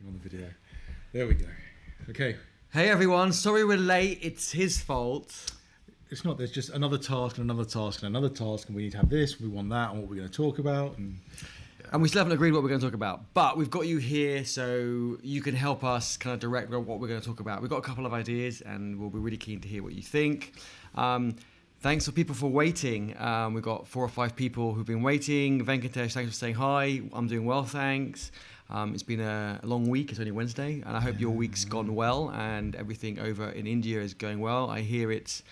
clicking on the video. There we go. Okay. Hey everyone, sorry we're late. It's his fault. It's not. There's just another task and another task and another task, and we need to have this. We want that, and what we're going to talk about, and we still haven't agreed what we're going to talk about. But we've got you here, so you can help us kind of direct what we're going to talk about. We've got a couple of ideas, and we'll be really keen to hear what you think. Thanks for people for waiting. We've got 4 or 5 people who've been waiting. Venkatesh, thanks for saying hi. I'm doing well, thanks. It's been a long week. It's only Wednesday, and I hope your week's gone well and everything over in India is going well. I hear it's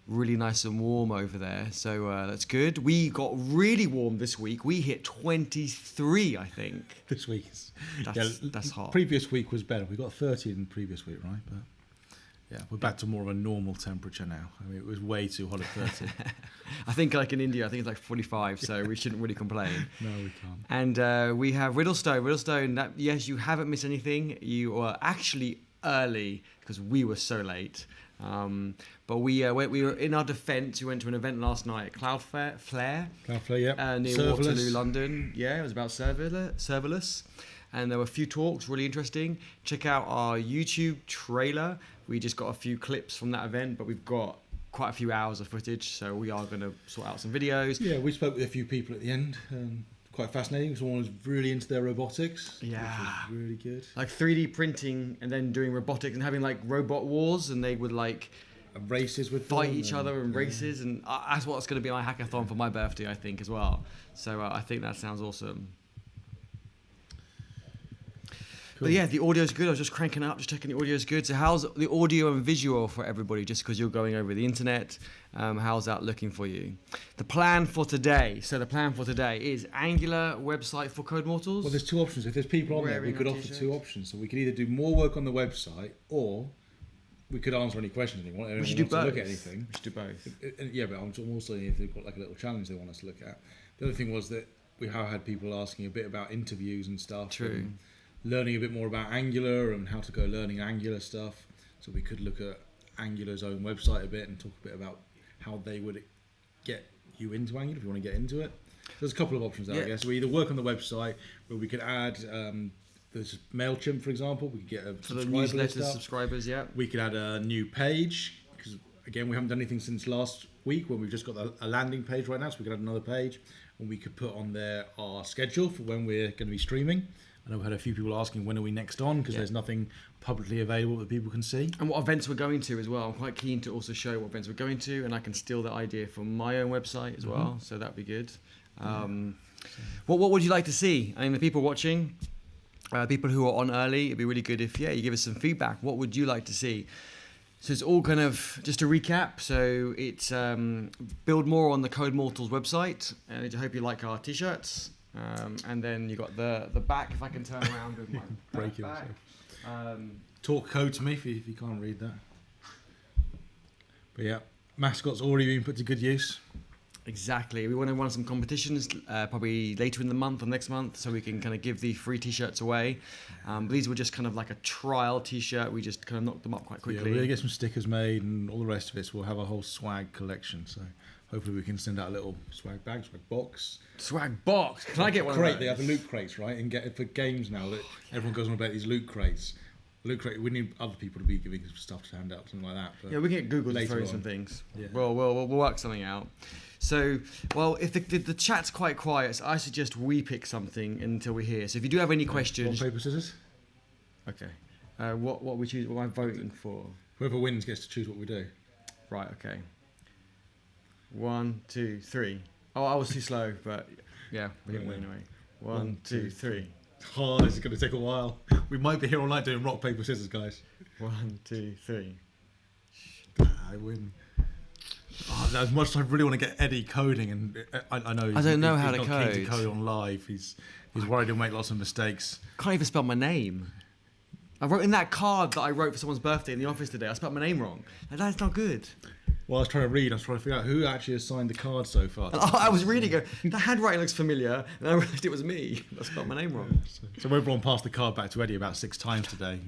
really nice and warm over there, so that's good. We got really warm this week. We hit 23, I think. This week is that's hot. Previous week was better. We got 30 in the previous week, right? But yeah, we're back to more of a normal temperature now. I mean, it was way too hot at 30. I think like in India, I think it's like 45, so we shouldn't really complain. No, we can't. And we have Riddlestone. Riddlestone, yes, you haven't missed anything. You are actually early because we were so late. But we were in our defence. We went to an event last night at Cloudflare. Cloudflare, yeah. Near Serverless. Waterloo, London. Yeah, it was about serverless. And there were a few talks, really interesting. Check out our YouTube trailer. We just got a few clips from that event, but we've got quite a few hours of footage, so we are going to sort out some videos. Yeah, we spoke with a few people at the end. Quite fascinating. Someone was really into their robotics. Yeah. Which was really good. Like 3D printing and then doing robotics and having like robot wars, and they would like races with fight each other and races, and that's what's going to be my hackathon for my birthday, I think, as well. So I think that sounds awesome. Cool. But yeah, the audio's good. I was just cranking it up, just checking the audio's good. So how's the audio and visual for everybody, just because you're going over the internet? How's that looking for you? The plan for today. So the plan for today is Angular website for Code Mortals. Well, there's 2 options. If there's people on there, we could offer 2 options. So we could either do more work on the website, or we could answer any questions anyone wants. We should do both. Look at anything. We should do both. Yeah, but I'm also if they've got like a little challenge they want us to look at. The other thing was that we have had people asking a bit about interviews and stuff. True. And learning a bit more about Angular and how to go learning Angular stuff. So we could look at Angular's own website a bit and talk a bit about how they would get you into Angular if you want to get into it. So there's a couple of options there, I guess. We either work on the website where we could add there's MailChimp, for example. We could get a for the newsletter subscribers, yeah. We could add a new page because, again, we haven't done anything since last week when we've just got a landing page right now. So we could add another page and we could put on there our schedule for when we're going to be streaming. I know we've had a few people asking when are we next on because there's nothing publicly available that people can see. And what events we're going to as well. I'm quite keen to also show what events we're going to, and I can steal that idea from my own website as well, so that'd be good. What would you like to see? I mean, the people watching, people who are on early, it'd be really good if you give us some feedback. What would you like to see? So it's all kind of, just to recap, so it's build more on the Code Mortals website, and I hope you like our t-shirts. And then you got the back, if I can turn around with my break back. Talk code to me if you can't read that. But yeah, mascot's already been put to good use. Exactly. We want to run some competitions probably later in the month or next month, so we can kind of give the free t-shirts away. These were just kind of like a trial t-shirt. We just kind of knocked them up quite quickly. Yeah, we're going to get some stickers made and all the rest of it. So we'll have a whole swag collection. So hopefully we can send out a little swag bag, swag box. Swag box? Can I get one crate? Of those? They have the loot crates, right? And get for games now that everyone goes on about these loot crates. Loot crate. We need other people to be giving stuff to hand out, something like that. But yeah, we can get Google to throw in some things. Yeah. We'll work something out. So, if the chat's quite quiet, so I suggest we pick something until we're here. So if you do have any questions... Rock, paper, scissors? Okay. What we choose, what I'm voting for? Whoever wins gets to choose what we do. Right, okay. 1, 2, 3. Oh, I was too slow, but yeah, we didn't win anyway. 1, 2, 3. Oh, this is going to take a while. We might be here all night doing rock, paper, scissors, guys. 1, 2, 3. I win. Oh, as much as I really want to get Eddie coding, and I know I don't know how he's to not code. keen to code on live. He's worried he'll make lots of mistakes. Can't even spell my name. I wrote in that card that I wrote for someone's birthday in the office today. I spelled my name wrong. And that's not good. Well, I was trying to read. I was trying to figure out who actually has signed the card so far. And I was reading it. The handwriting looks familiar, and I realised it was me. I spelled my name wrong. So everyone passed the card back to Eddie about 6 times today.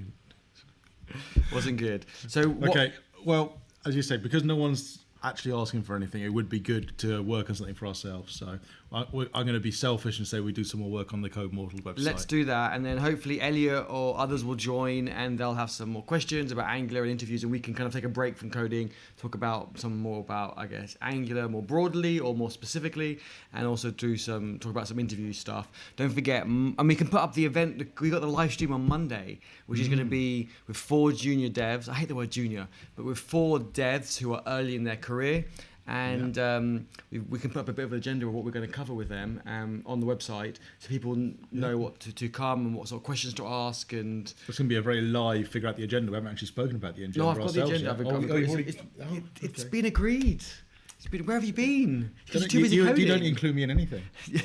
Wasn't good. So okay. Well, as you said, because no one's actually asking for anything. It would be good to work on something for ourselves. So I'm going to be selfish and say we do some more work on the Code Mortal website. Let's do that, and then hopefully Elliot or others will join, and they'll have some more questions about Angular and interviews, and we can kind of take a break from coding, talk about some more about, I guess, Angular more broadly or more specifically, and also talk about some interview stuff. Don't forget, and we can put up the event. We got the live stream on Monday, which is going to be with 4 junior devs. I hate the word junior, but with 4 devs who are early in their career. And we can put up a bit of an agenda of what we're going to cover with them on the website, so people know what to come and what sort of questions to ask. And it's going to be a very live figure out the agenda. We haven't actually spoken about the agenda. No, I've got the agenda. It's been agreed. Where have you been? Because you're too busy coding. You don't include me in anything. Yeah,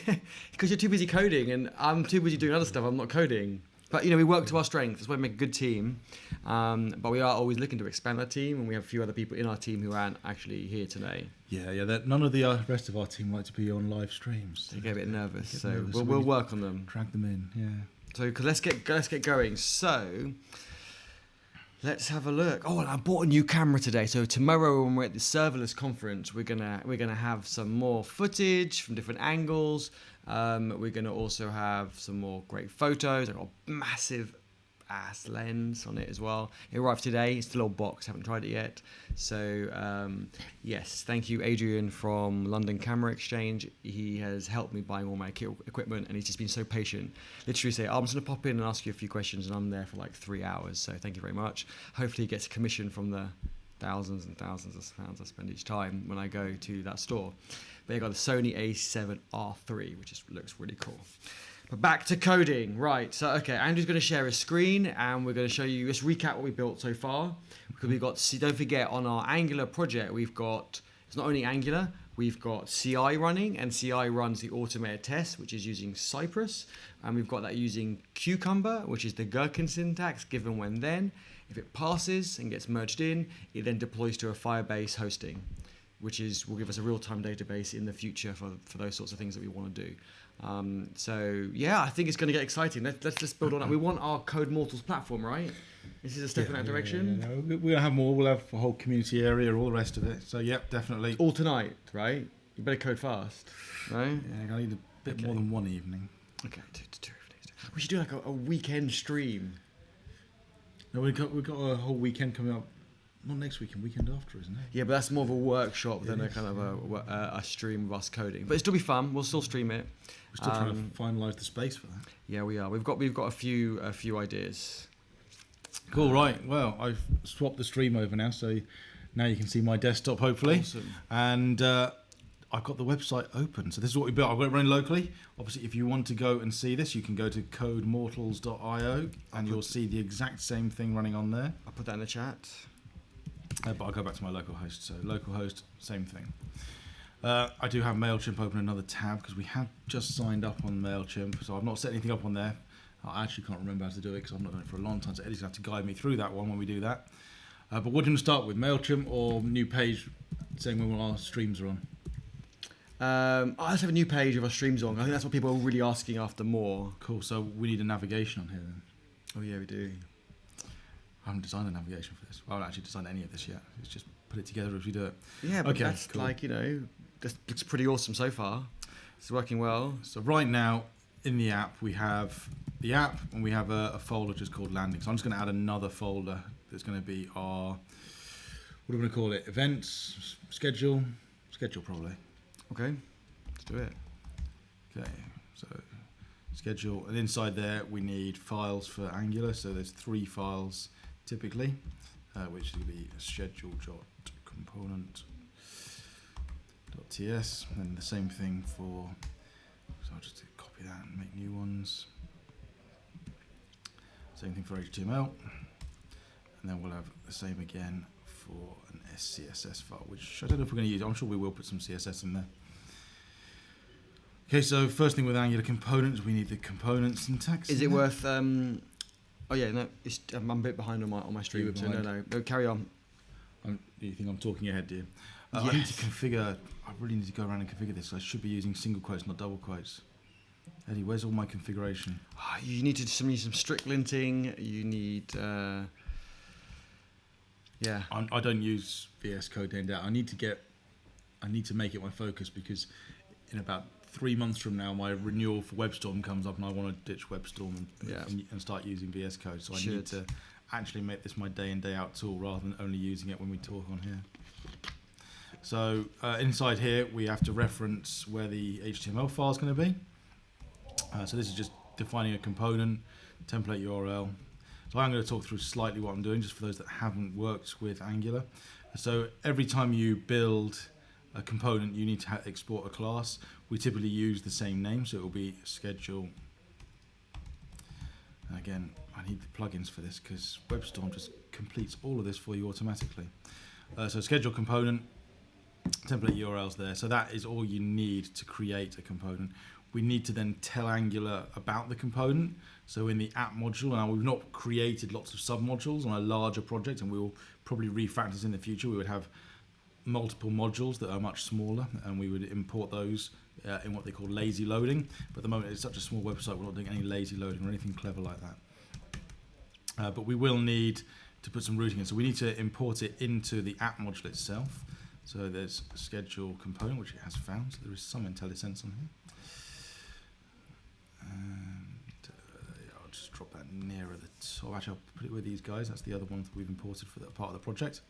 because you're too busy coding, and I'm too busy doing other stuff. I'm not coding. But, we work to our strengths. That's why we make a good team. But we are always looking to expand our team, and we have a few other people in our team who aren't actually here today. Yeah. None of the rest of our team like to be on live streams. They get a bit nervous, so we'll work on them. Drag them in, yeah. So let's get going. So let's have a look. Oh, and I bought a new camera today. So tomorrow when we're at the serverless conference, we're gonna have some more footage from different angles. We're going to also have some more great photos. I've got a massive ass lens on it as well. It arrived today. It's still a box. Haven't tried it yet. So yes, thank you, Adrian from London Camera Exchange. He has helped me buying all my equipment, and he's just been so patient. Literally say, I'm just going to pop in and ask you a few questions, and I'm there for like 3 hours. So thank you very much. Hopefully he gets a commission from the thousands and thousands of pounds I spend each time when I go to that store. But I got the Sony A7R3, which looks really cool. But back to coding, right? So okay, Andrew's going to share a screen, and we're going to show you. Let's recap what we built so far, because we've got. Don't forget, on our Angular project, we've got. It's not only Angular. We've got CI running, and CI runs the automated test, which is using Cypress, and we've got that using Cucumber, which is the Gherkin syntax, given when then. If it passes and gets merged in, it then deploys to a Firebase hosting, which will give us a real-time database in the future for those sorts of things that we want to do. So yeah, I think it's going to get exciting. Let's just build on that. We want our Code Mortals platform, right? This is a step in that direction. Yeah. We're going to have more. We'll have a whole community area, all the rest of it. So yep, definitely. All tonight, right? You better code fast, right? Yeah, I need a bit more than one evening. Okay, two evenings. We should do like a weekend stream. No, we've got a whole weekend coming up. Not next weekend, weekend after, isn't it? Yeah, but that's more of a workshop than a kind of a stream of us coding. But it'll still be fun. We'll still stream it. We're still trying to finalise the space for that. Yeah, we are. We've got a few ideas. Cool, right. Well, I've swapped the stream over now, so now you can see my desktop, hopefully. Awesome. And I've got the website open. So this is what we built. I've got it running locally. Obviously, if you want to go and see this, you can go to codemortals.io, and you'll see the exact same thing running on there. I'll put that in the chat. But I'll go back to my local host. So local host, same thing. I do have MailChimp open another tab because we have just signed up on MailChimp. So I've not set anything up on there. I actually can't remember how to do it because I've not done it for a long time. So Eddie's going to have to guide me through that one when we do that. But what do you want to start with? MailChimp or new page saying when our streams are on? Let's have a new page of our streams on. I think that's what people are really asking after more. Cool. So we need a navigation on here then. Oh yeah, we do. I haven't designed a navigation for this. I haven't actually designed any of this yet. It's just put it together as we do it. Yeah, but that's cool. That looks pretty awesome so far. It's working well. So right now in the app we have the app and we have a folder just called landing. So I'm just going to add another folder that's going to be our, what are we going to call it? Events, schedule probably. Okay, let's do it. Okay, so schedule, and inside there we need files for Angular. So there's 3 files typically, which will be schedule.component.ts, and the same thing for. So I'll just copy that and make new ones. Same thing for HTML, and then we'll have the same again for an SCSS file, which I don't know if we're going to use. I'm sure we will put some CSS in there. Okay, so first thing with Angular components, we need the component syntax. Is it worth? Oh yeah, no, I'm a bit behind on my stream. So no, carry on. Do you think I'm talking ahead, do you? Yes. I need to configure. I really need to go around and configure this. So I should be using single quotes, not double quotes. Eddie, where's all my configuration? You need some strict linting. You need Yeah. I don't use VS Code day in day out. I need to make it my focus, because in about 3 months from now, my renewal for WebStorm comes up, and I want to ditch WebStorm and start using VS Code. So I need to actually make this my day in day out tool, rather than only using it when we talk on here. So inside here, we have to reference where the HTML file is going to be. So this is just defining a component, template URL. So I'm going to talk through slightly what I'm doing, just for those that haven't worked with Angular. So every time you build a component, you need to export a class. We typically use the same name, so it will be schedule. And again, I need the plugins for this, because WebStorm just completes all of this for you automatically. So schedule component, template URLs there. So that is all you need to create a component. We need to then tell Angular about the component. So in the app module, now we've not created lots of sub-modules on a larger project, and we will probably refactor this in the future. We would have multiple modules that are much smaller, and we would import those in what they call lazy loading. But at the moment, it's such a small website, we're not doing any lazy loading or anything clever like that. But we will need to put some routing in. So we need to import it into the app module itself. So there's a schedule component, which it has found. So there is some IntelliSense on here. And I'll just drop that nearer the top. Actually, I'll put it with these guys. That's the other one that we've imported for that part of the project.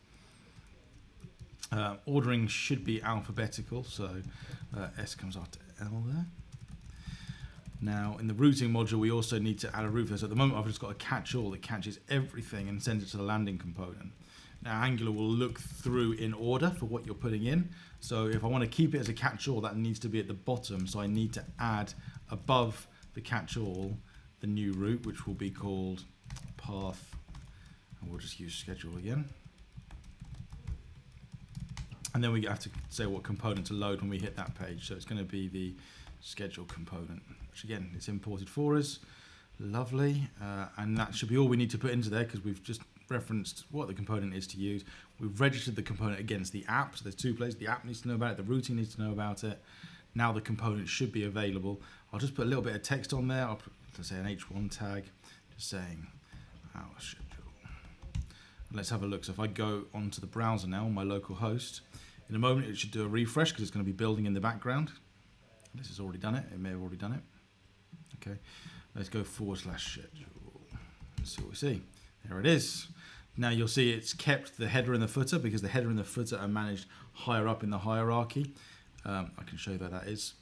Ordering should be alphabetical, so S comes after L there. Now, in the routing module, we also need to add a route. So at the moment, I've just got a catch-all that catches everything and sends it to the landing component. Now, Angular will look through in order for what you're putting in. So if I want to keep it as a catch-all, that needs to be at the bottom. So I need to add above the catch-all the new route, which will be called path. And we'll just use schedule again. And then we have to say what component to load when we hit that page. So it's going to be the schedule component, which again, it's imported for us. Lovely. And that should be all we need to put into there, because we've just referenced what the component is to use. We've registered the component against the app. So there's two places. The app needs to know about it. The routing needs to know about it. Now the component should be available. I'll just put a little bit of text on there. I'll put, let's say, an H1 tag, just saying our schedule. Let's have a look. So if I go onto the browser now on my local host, in a moment it should do a refresh, because it's going to be building in the background. This has already done it. It may have already done it. Okay, let's go / schedule. Let's see what we see. There it is. Now you'll see it's kept the header and the footer, because the header and the footer are managed higher up in the hierarchy. I can show you where that is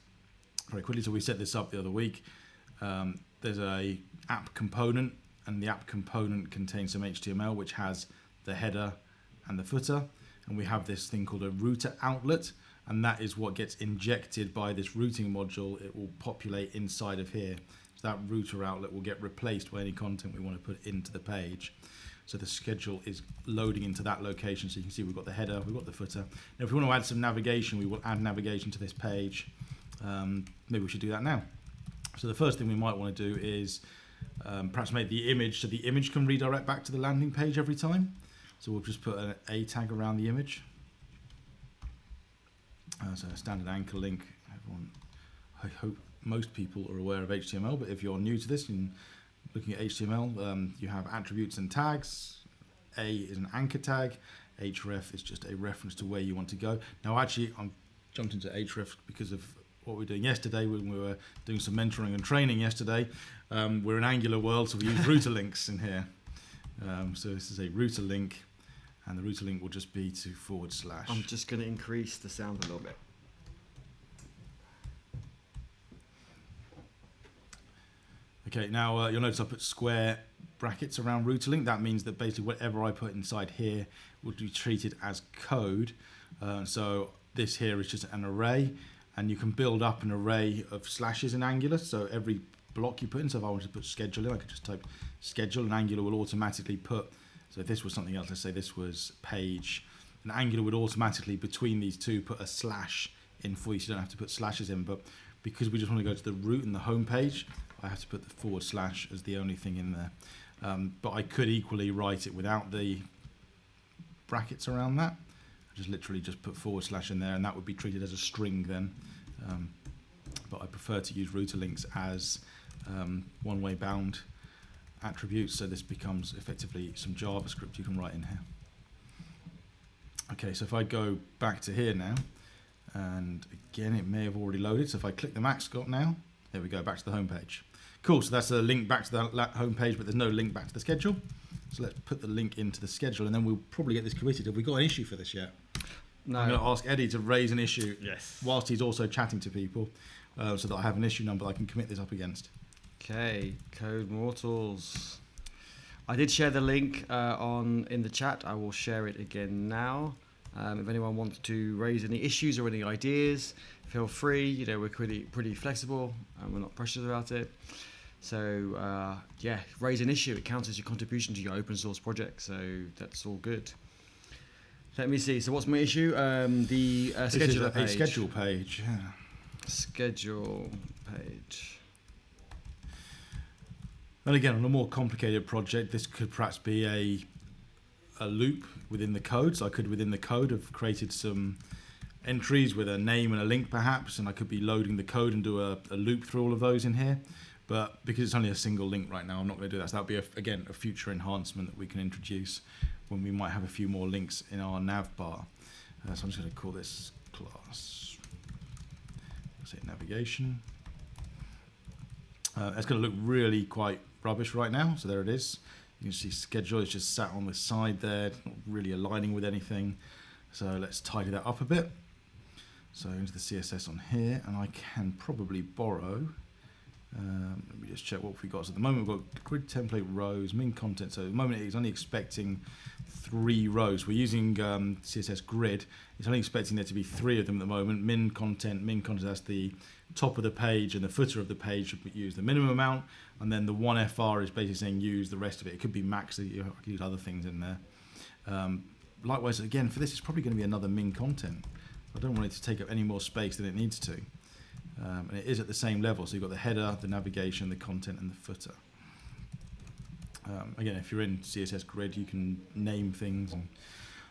very quickly. So we set this up the other week. There's a app component, and the app component contains some HTML, which has the header and the footer. And we have this thing called a router outlet, and that is what gets injected by this routing module. It will populate inside of here. So that router outlet will get replaced by any content we want to put into the page. So the schedule is loading into that location. So you can see we've got the header, we've got the footer. Now if we want to add some navigation, we will add navigation to this page. Maybe we should do that now. So the first thing we might want to do is perhaps make the image so the image can redirect back to the landing page every time. So we'll just put an A tag around the image. So a standard anchor link. Everyone, I hope most people are aware of HTML, but if you're new to this and looking at HTML, you have attributes and tags. A is an anchor tag. href is just a reference to where you want to go. Now actually, I'm jumped into href because of what we were doing yesterday when we were doing some mentoring and training yesterday. We're in Angular world, so we use router links in here. So this is a router link, and the router link will just be to /. I'm just going to increase the sound a little bit. Okay, now you'll notice I put square brackets around router link. That means that basically whatever I put inside here will be treated as code. So this here is just an array, and you can build up an array of slashes in Angular. So every block you put in, so if I wanted to put schedule in, I could just type schedule, and Angular will automatically put, so if this was something else, let's say this was page, and Angular would automatically, between these two, put a slash in for you, so you don't have to put slashes in. But because we just want to go to the root and the home page, I have to put the / as the only thing in there. But I could equally write it without the brackets around that. I just literally just put / in there, and that would be treated as a string then. But I prefer to use router links as one-way bound attributes, so this becomes effectively some JavaScript you can write in here. Okay, so if I go back to here now, and again, it may have already loaded. So if I click the mascot now, there we go, back to the home page. Cool, so that's a link back to the home page, but there's no link back to the schedule. So let's put the link into the schedule, and then we'll probably get this committed. Have we got an issue for this yet? No. I'm going to ask Eddie to raise an issue whilst he's also chatting to people, so that I have an issue number that I can commit this up against. Okay, Code Mortals. I did share the link in the chat. I will share it again now. If anyone wants to raise any issues or any ideas, feel free. You know, we're pretty flexible and we're not precious about it. So raise an issue. It counts as your contribution to your open source project. So that's all good. Let me see. So what's my issue? The scheduler page. A schedule page. Yeah. Schedule page. And again, on a more complicated project, this could perhaps be a loop within the code. So I could, within the code, have created some entries with a name and a link perhaps, and I could be loading the code and do a loop through all of those in here. But because it's only a single link right now, I'm not going to do that. So that'll be, a future enhancement that we can introduce when we might have a few more links in our nav bar. So I'm just going to call this class, say navigation. It's going to look really quite rubbish right now. So there it is. You can see schedule is just sat on the side there, it's not really aligning with anything. So let's tidy that up a bit. So into the CSS on here, and I can probably borrow. Let me just check what we got. So at the moment we've got grid template rows, min content. So at the moment it's only expecting 3 rows. We're using CSS grid. It's only expecting there to be 3 of them at the moment. Min content, that's the top of the page, and the footer of the page should use the minimum amount. And then the 1FR is basically saying use the rest of it. It could be max, you can use other things in there. Likewise, again, for this, it's probably going to be another min content. I don't want it to take up any more space than it needs to. And it is at the same level. So you've got the header, the navigation, the content, and the footer. Again, if you're in CSS Grid, you can name things and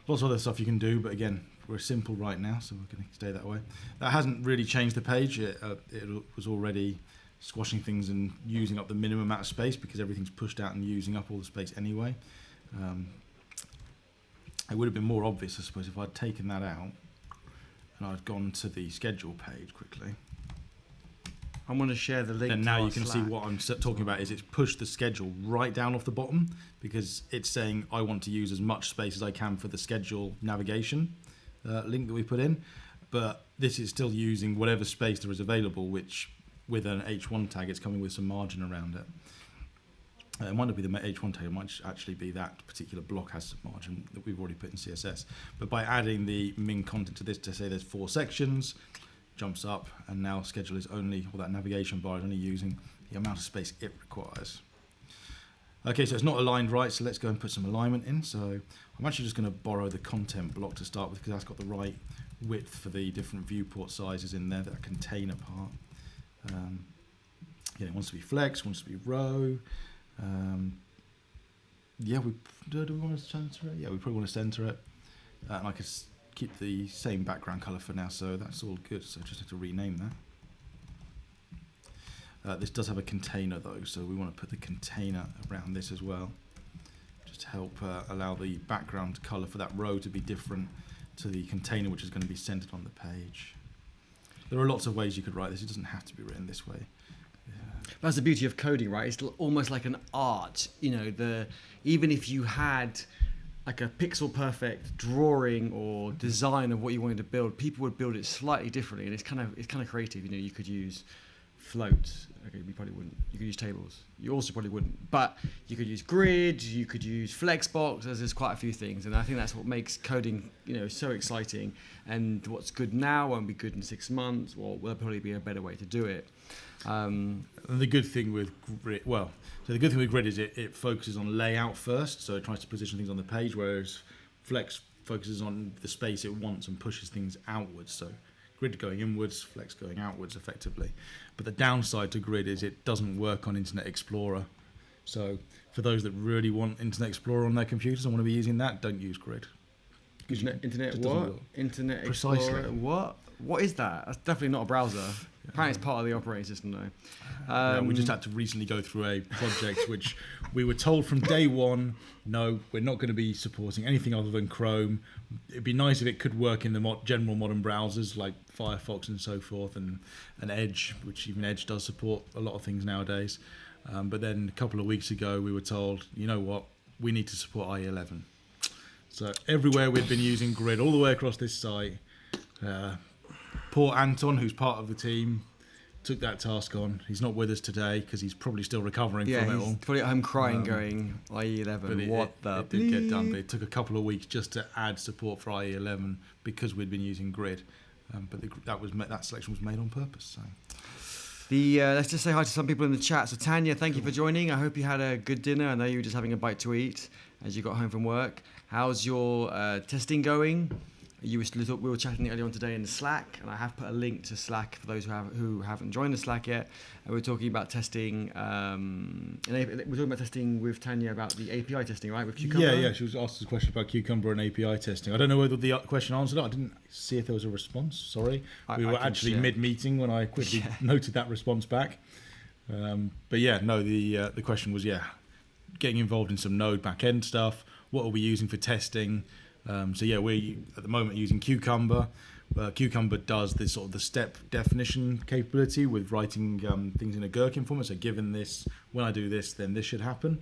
lots of other stuff you can do. But again, we're simple right now, so we're going to stay that way. That hasn't really changed the page. It was already squashing things and using up the minimum amount of space because everything's pushed out and using up all the space anyway. It would have been more obvious, I suppose, if I'd taken that out and I'd gone to the schedule page quickly. I'm going to share the link. And now you can Slack. see what I'm talking about is it's pushed the schedule right down off the bottom because it's saying I want to use as much space as I can for the schedule navigation link that we put in. But this is still using whatever space there is available, which with an H1 tag, it's coming with some margin around it. It might not be the H1 tag, it might actually be that particular block has some margin that we've already put in CSS. But by adding the min content to this to say there's 4 sections, jumps up, and now schedule is only, or that navigation bar is only using the amount of space it requires. Okay, so it's not aligned right, so let's go and put some alignment in. So I'm actually just going to borrow the content block to start with because that's got the right width for the different viewport sizes in there, that container part. Yeah, it wants to be flex, wants to be row. Yeah, do we want to center it? Yeah, we probably want to center it. And I could keep the same background color for now, so that's all good. So I just have to rename that. This does have a container though, so we want to put the container around this as well, just to help allow the background color for that row to be different to the container, which is going to be centered on the page. There are lots of ways you could write this. It doesn't have to be written this way. That's the beauty of coding, right? It's almost like an art. You know, even if you had like a pixel perfect drawing or design of what you wanted to build, people would build it slightly differently, and it's kind of creative. You know, you could use floats. Okay, you probably wouldn't. You could use tables. You also probably wouldn't. But you could use grid. You could use flexbox. There's quite a few things, and I think that's what makes coding, you know, so exciting. And what's good now won't be good in 6 months. Well, there'll probably be a better way to do it. And the good thing with grid, the good thing with grid is it focuses on layout first, so it tries to position things on the page, whereas flex focuses on the space it wants and pushes things outwards. So grid going inwards, flex going outwards effectively. But the downside to grid is it doesn't work on Internet Explorer. So for those that really want Internet Explorer on their computers and want to be using that, don't use grid. Internet what? Internet Explorer. Precisely. What? What is that? That's definitely not a browser. Apparently, it's part of the operating system, though. Yeah, we just had to recently go through a project which we were told from day one, no, we're not going to be supporting anything other than Chrome. It'd be nice if it could work in the general modern browsers like Firefox and so forth, and Edge, which even Edge does support a lot of things nowadays. But then a couple of weeks ago, we were told, you know what, we need to support IE11. So everywhere we've been using Grid, all the way across this site, poor Anton, who's part of the team, took that task on. He's not with us today because he's probably still recovering from it all. Yeah, he's probably at home crying, going, IE11, it did get done, but it took a couple of weeks just to add support for IE11 because we'd been using Grid. But that selection was made on purpose. So. Let's just say hi to some people in the chat. So Tanya, thank you for joining. I hope you had a good dinner. I know you were just having a bite to eat as you got home from work. How's your testing going? We were chatting earlier on today in the Slack, and I have put a link to Slack for those who haven't joined the Slack yet. And we're talking about testing. We're talking about testing with Tanya about the API testing, right? With Cucumber. Yeah. She was asked a question about Cucumber and API testing. I don't know whether the question answered it. I didn't see if there was a response. Sorry, we were actually mid-meeting when I quickly noted that response back. But yeah, no. The question was getting involved in some Node backend stuff. What are we using for testing? We're at the moment using Cucumber. Cucumber does this sort of the step definition capability with writing things in a Gherkin format. So given this, when I do this, then this should happen.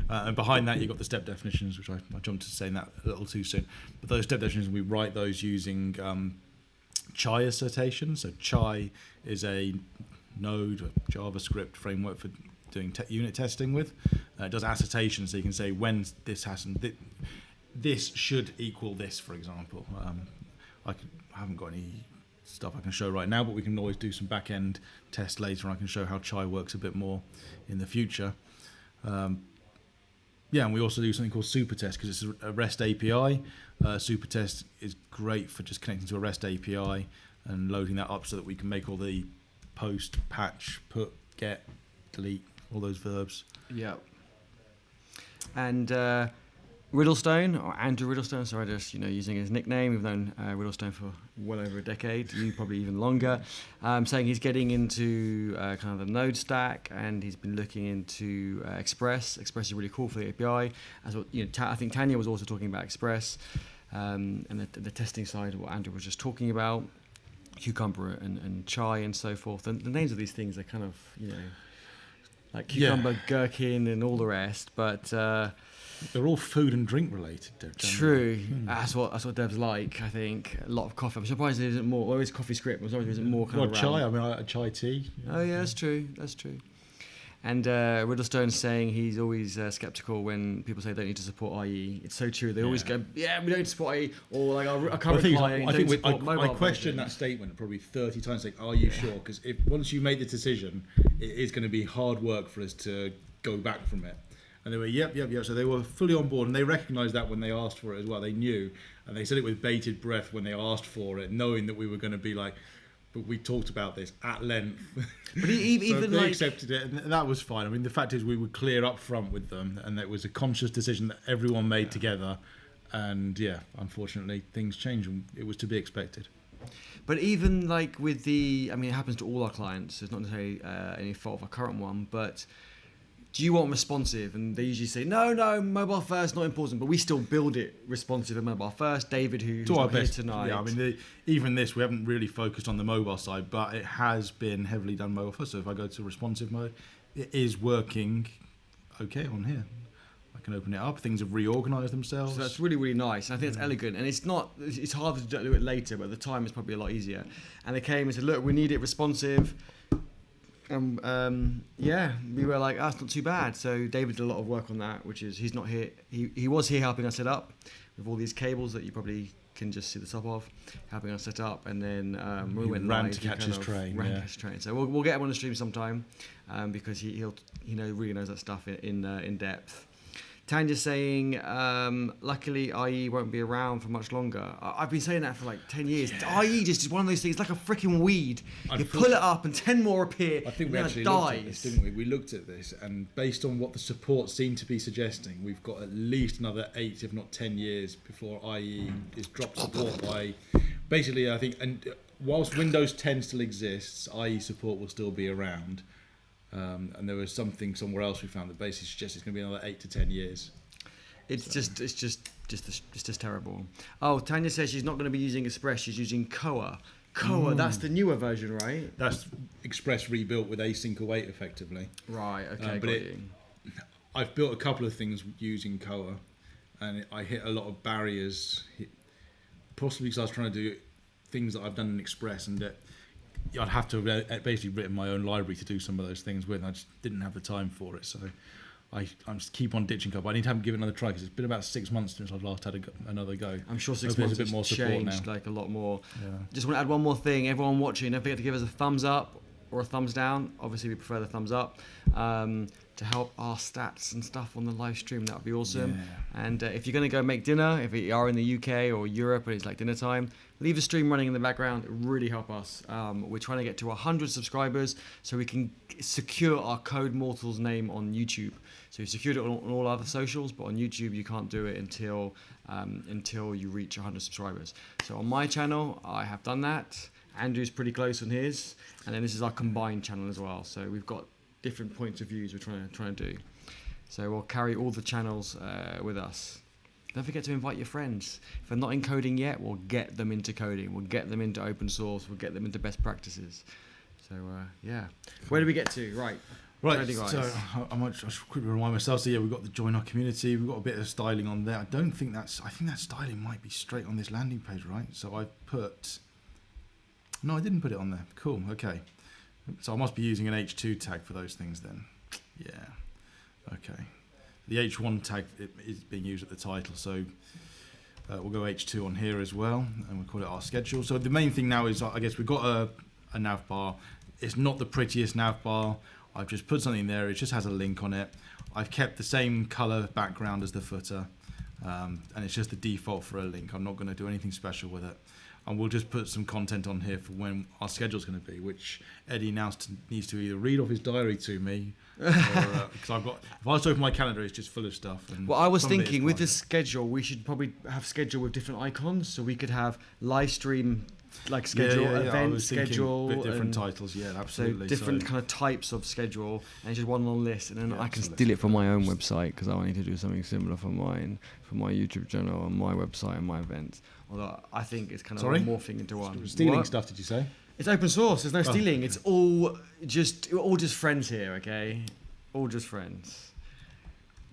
And behind that, you've got the step definitions, which I jumped to saying that a little too soon. But those step definitions, we write those using Chai assertion. So Chai is a Node, a JavaScript framework for doing unit testing with. It does assertion, so you can say when this hasn't. This should equal this, for example. I haven't got any stuff I can show right now, but we can always do some back-end tests later, and I can show how Chai works a bit more in the future. And we also do something called Supertest because it's a REST API. Supertest is great for just connecting to a REST API and loading that up so that we can make all the post, patch, put, get, delete, all those verbs. Yeah. And Riddlestone, or Andrew Riddlestone, sorry, just using his nickname. We've known Riddlestone for well over a decade, you probably even longer. Saying he's getting into kind of the Node stack, and he's been looking into Express. Express is really cool for the API. As well, I think Tanya was also talking about Express, and the testing side of what Andrew was just talking about, Cucumber and Chai and so forth. And the names of these things are kind of like Cucumber, Gherkin, and all the rest, but. They're all food and drink related. True. That's what devs like. I think a lot of coffee. I'm surprised there isn't more. Well, it's CoffeeScript. I'm surprised there isn't more kind of chai. I mean, a chai tea. Oh yeah, that's true. And Riddlestone's saying he's always skeptical when people say they don't need to support IE. It's so true. They always go, we don't need to support IE, or like I can't reply. I questioned that statement probably 30 times. Like, are you sure? Because if once you make the decision, it is going to be hard work for us to go back from it. And they were, yep. So they were fully on board, and they recognised that when they asked for it as well. They knew, and they said it with bated breath when they asked for it, knowing that we were going to be like, but we talked about this at length. But even they accepted it, and that was fine. I mean, the fact is we were clear up front with them, and it was a conscious decision that everyone made together. And unfortunately, things change, and it was to be expected. But even like with it happens to all our clients. So it's not necessarily any fault of our current one, but. Do you want responsive? And they usually say, no, mobile first, not important. But we still build it responsive and mobile first. David, who's not here tonight. Yeah, I mean, even this, we haven't really focused on the mobile side, but it has been heavily done mobile first. So if I go to responsive mode, it is working okay on here. I can open it up. Things have reorganised themselves. So that's really, really nice. And I think it's elegant. And it's harder to do it later, but at the time it's probably a lot easier. And they came and said, look, we need it responsive. And we were like, that's not too bad. So David did a lot of work on that, which is he's not here. He was here helping us set up with all these cables that you probably can just see the top of, helping us set up. And then we went ran live, to catch his train. So we'll get him on the stream sometime because he really knows that stuff in depth. Tanya's saying, luckily IE won't be around for much longer. I've been saying that for like 10 years. Yeah. IE just is one of those things, like a freaking weed. You pull it up and 10 more appear. I think we actually looked at this, didn't we? We looked at this, and based on what the support seemed to be suggesting, we've got at least another 8, if not 10 years before IE is dropped support by... Basically, I think, and whilst Windows 10 still exists, IE support will still be around. And there was something somewhere else we found that basically suggests it's going to be another 8 to 10 years. It's just terrible. Oh, Tanya says she's not going to be using Express. She's using Koa. Koa, that's the newer version, right? That's Express rebuilt with async await, effectively. Right. Okay. But I've built a couple of things using Koa, and I hit a lot of barriers. Possibly because I was trying to do things that I've done in Express, and that I'd have to have basically written my own library to do some of those things with. And I just didn't have the time for it, so I'm just keep on ditching Koa. I need to give it another try because it's been about 6 months since I've last had another go. I'm sure 6 months has changed like a lot more. Yeah. Just want to add one more thing. Everyone watching, don't forget to give us a thumbs up or a thumbs down. Obviously, we prefer the thumbs up to help our stats and stuff on the live stream. That would be awesome. Yeah. And if you're going to go make dinner, if you are in the UK or Europe and it's like dinner time, leave the stream running in the background. It would really help us. We're trying to get to 100 subscribers so we can secure our Code Mortals name on YouTube. So you secured it on all other socials, but on YouTube you can't do it until you reach 100 subscribers. So on my channel, I have done that. Andrew's pretty close on his, and then this is our combined channel as well. So we've got different points of views we're trying to do. So we'll carry all the channels with us. Don't forget to invite your friends. If they're not in coding yet, we'll get them into coding. We'll get them into open source. We'll get them into best practices. So yeah, where do we get to? Right, so I should quickly remind myself. So yeah, we've got the join our community. We've got a bit of styling on there. I think that styling might be straight on this landing page, right? So I put. No, I didn't put it on there. Cool. Okay. So I must be using an H2 tag for those things then. Yeah. Okay. The H1 tag is being used at the title, so we'll go H2 on here as well, and we'll call it our schedule. So the main thing now is, I guess we've got a nav bar. It's not the prettiest nav bar. I've just put something there. It just has a link on it. I've kept the same color background as the footer, and it's just the default for a link. I'm not going to do anything special with it. And we'll just put some content on here for when our schedule's going to be, which Eddie now needs to either read off his diary to me, because I've got. If I was to open my calendar, it's just full of stuff. And well, I was thinking with this schedule, we should probably have schedule with different icons, so we could have live stream like schedule, event schedule, different titles. Yeah, absolutely. So different kind of types of schedule, and it's just one long list, and then I can steal it from my own website because I need to do something similar for mine, for my YouTube channel and my website and my events. Although I think it's kind of morphing into one. Stealing stuff, did you say? It's open source. There's no stealing. It's all just friends here, okay? All just friends.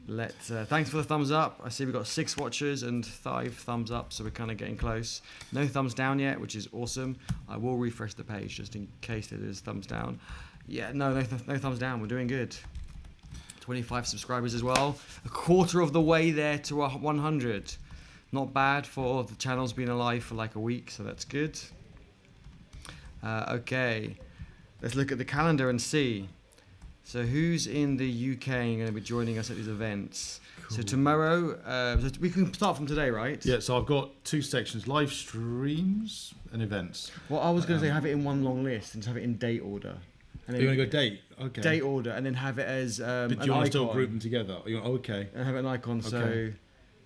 Thanks for the thumbs up. I see we've got 6 watchers and 5 thumbs up, so we're kind of getting close. No thumbs down yet, which is awesome. I will refresh the page just in case there is thumbs down. Yeah, no thumbs down. We're doing good. 25 subscribers as well. A quarter of the way there to 100. Not bad for the channel's been alive for like a week, so that's good. Okay, let's look at the calendar and see. So who's in the UK and going to be joining us at these events? Cool. So tomorrow, so we can start from today, right? Yeah, so I've got 2 sections, live streams and events. Well, I was going to say have it in one long list and just have it in date order. And you want to go date? Okay. Date order, and then have it as but do you want to still group them together? Okay. And have an icon, so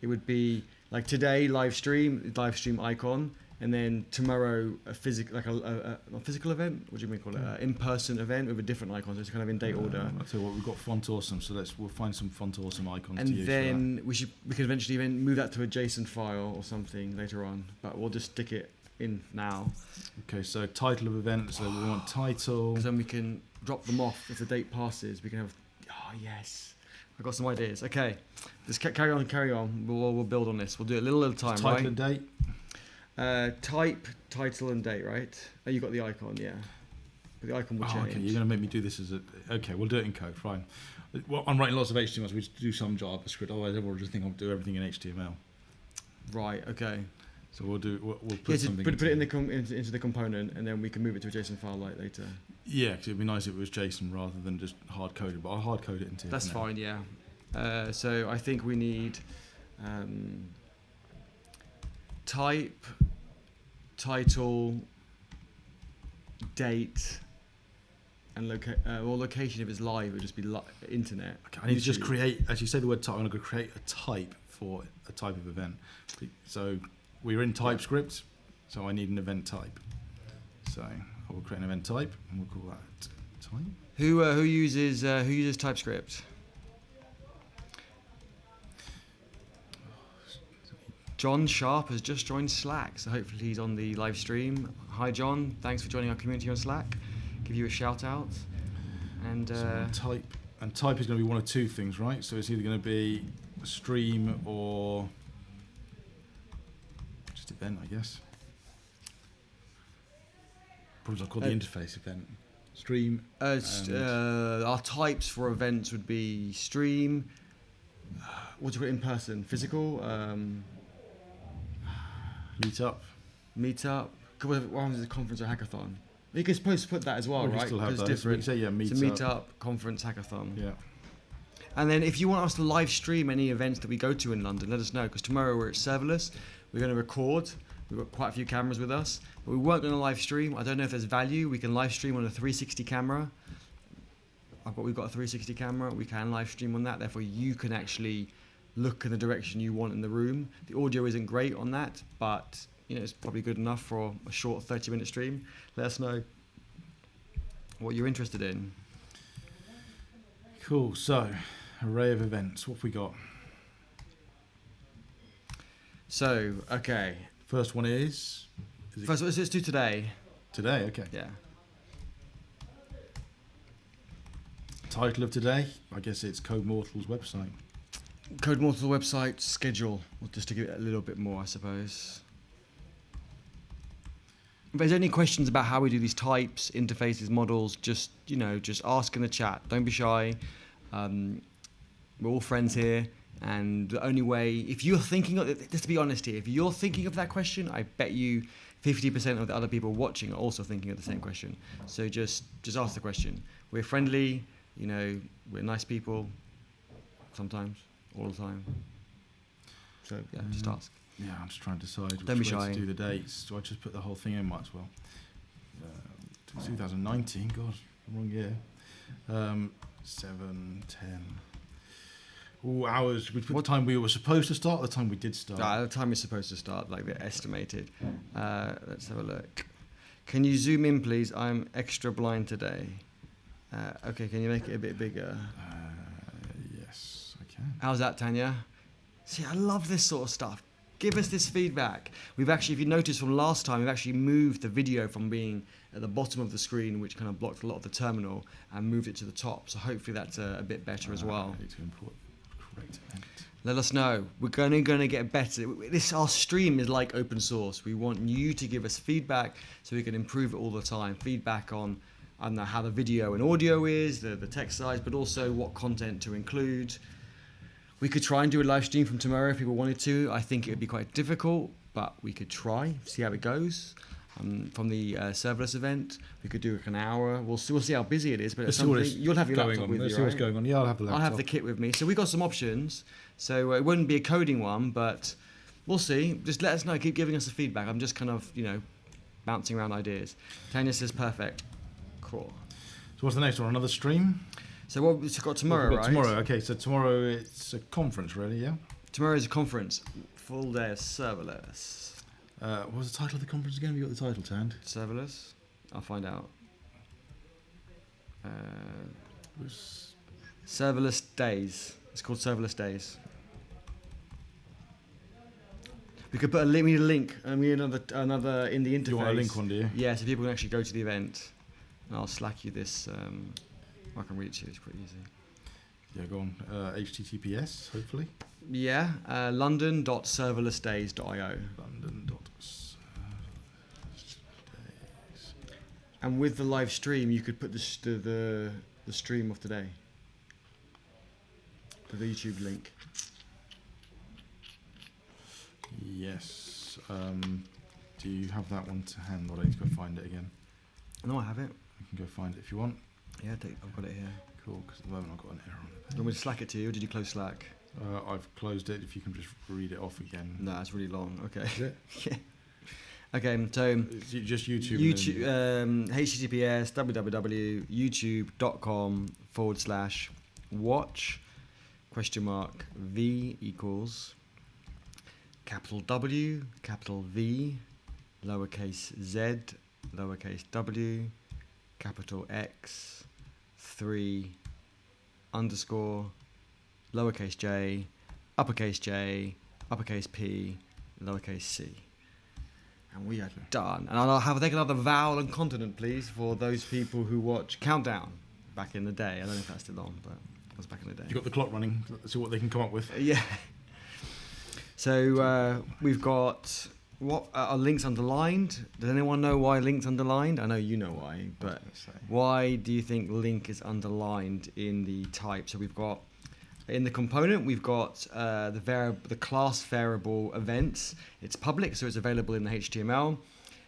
it would be like today, live stream icon, and then tomorrow a physical, like a physical event. What do you mean call it? In-person event with a different icon. So it's kind of in date order. I'll tell you what, we've got Font Awesome, so we'll find some Font Awesome icons. And to use then we could eventually even move that to a JSON file or something later on. But we'll just stick it in now. Okay, so title of event. So we want title. Because then we can drop them off if the date passes. We can have. Oh yes. I've got some ideas. Okay, just carry on. We'll build on this. We'll do it a little at a time, title right? And date. Type, title, and date, right? Oh, you got the icon, yeah. But the icon will change. Okay, you're going to make me do this as a... Okay, we'll do it in code, fine. Well, I'm writing lots of HTML, so we do some JavaScript. Otherwise, everyone will just think I'll do everything in HTML. Right, okay. So we'll put something... Put it into the component, and then we can move it to a JSON file like later. Yeah, because it'd be nice if it was JSON rather than just hard-coded, but I'll hard-code it into... That's fine, yeah. So I think we need... type, title, date, and location. If it's live, it would just be internet. Okay, I need to just create, as you say the word type, I'm going to create a type for a type of event. So we're in TypeScript, so I need an event type. So I will create an event type, and we'll call that type. Who uses TypeScript? John Sharp has just joined Slack, so hopefully he's on the live stream. Hi John, thanks for joining our community on Slack. Give you a shout out. And type is going to be one of two things, right? So it's either going to be a stream or just event, I guess. Probably I'll call the interface event. Stream. Our types for events would be stream. What do you put in person? Physical. Meetup. What was it, conference or hackathon? You can supposed to put that as well, right? Still have it's those. different. So yeah, meetup, conference, hackathon. Yeah. And then if you want us to live stream any events that we go to in London, let us know, because tomorrow we're at Serverless. We're going to record. We've got quite a few cameras with us, but we weren't going to live stream. I don't know if there's value. We can live stream on a 360 camera. We've got a 360 camera. We can live stream on that. Therefore, you can actually look in the direction you want in the room. The audio isn't great on that, but it's probably good enough for a short 30-minute stream. Let us know what you're interested in. Cool. So, array of events. What have we got? So, okay. First one is First, let's do today. Today, okay. Yeah. Title of today, I guess it's Code Mortal's website. Code Mortal website schedule, just to give it a little bit more, I suppose. If there's any questions about how we do these types, interfaces, models, just ask in the chat. Don't be shy. We're all friends here, and the only way, if you're thinking of, just to be honest here, if you're thinking of that question, I bet you 50% of the other people watching are also thinking of the same question. So just ask the question. We're friendly, we're nice people, sometimes, all the time. So yeah, just ask. Yeah, I'm just trying to decide Don't be which way shy. to do the dates. Do I just put the whole thing in? Might as well. 2019, God, wrong year. 7, 10. Ooh, hours. We put the time we were supposed to start, or the time we did start. The time we're supposed to start, like they're estimated. Let's have a look. Can you zoom in, please? I'm extra blind today. Okay, can you make it a bit bigger? Yes, I can. How's that, Tanya? See, I love this sort of stuff. Give us this feedback. We've actually, if you notice from last time, we've actually moved the video from being at the bottom of the screen, which kind of blocked a lot of the terminal, and moved it to the top. So hopefully that's a bit better as well. I need to import the correct event. Let us know. We're going to get better. Our stream is like open source. We want you to give us feedback so we can improve it all the time. Feedback on, I don't know, how the video and audio is, the text size, but also what content to include. We could try and do a live stream from tomorrow if people wanted to. I think it would be quite difficult, but we could try, see how it goes. From the serverless event, we could do like an hour. We'll see how busy it is, but you'll have your laptop with you, Let's see what's going on. Yeah, I'll have the laptop. I'll have the kit with me. So we got some options. So it wouldn't be a coding one, but we'll see. Just let us know. Keep giving us the feedback. I'm just kind of, bouncing around ideas. Tanya says perfect. Cool. So what's the next one? Another stream? So what we've got tomorrow, right? Tomorrow, okay. So tomorrow it's a conference, really, yeah? Tomorrow is a conference. Full day of serverless. What was the title of the conference again? Have you got the title to hand? Serverless? I'll find out. Serverless Days. It's called Serverless Days. We could put a link. We need a link. And we need another in the interface. You want a link one, do you? Yeah, so people can actually go to the event. And I'll Slack you this. I can read it to you. It's pretty easy. Yeah, go on. HTTPS, hopefully. Yeah, london.serverlessdays.io. London.serverlessdays. And with the live stream, you could put the stream of today. The YouTube link. Yes. Do you have that one to hand, or do I need to go find it again? No, I have it. You can go find it if you want. Yeah, I've got it here. Cool, because at the moment I've got an error on it. Do you want me to Slack it to you, or did you close Slack? I've closed it. If you can just read it off again. No, it's really long. Okay. Is it? Yeah. Okay, so It's just YouTube. HTTPS www.youtube.com/watch V equals capital W, capital V, lowercase z, lowercase w, capital X, 3, underscore, lowercase j, uppercase P, lowercase c. And we are done. And I'll have another vowel and consonant, please, for those people who watch Countdown back in the day. I don't know if that's still on, but it was back in the day. You've got the clock running. Let's see what they can come up with. Yeah. So we've got what are links underlined. Does anyone know why links underlined? I know you know why, but why do you think link is underlined in the type? So we've got in the component we've got the class variable events. It's public, so it's available in the HTML.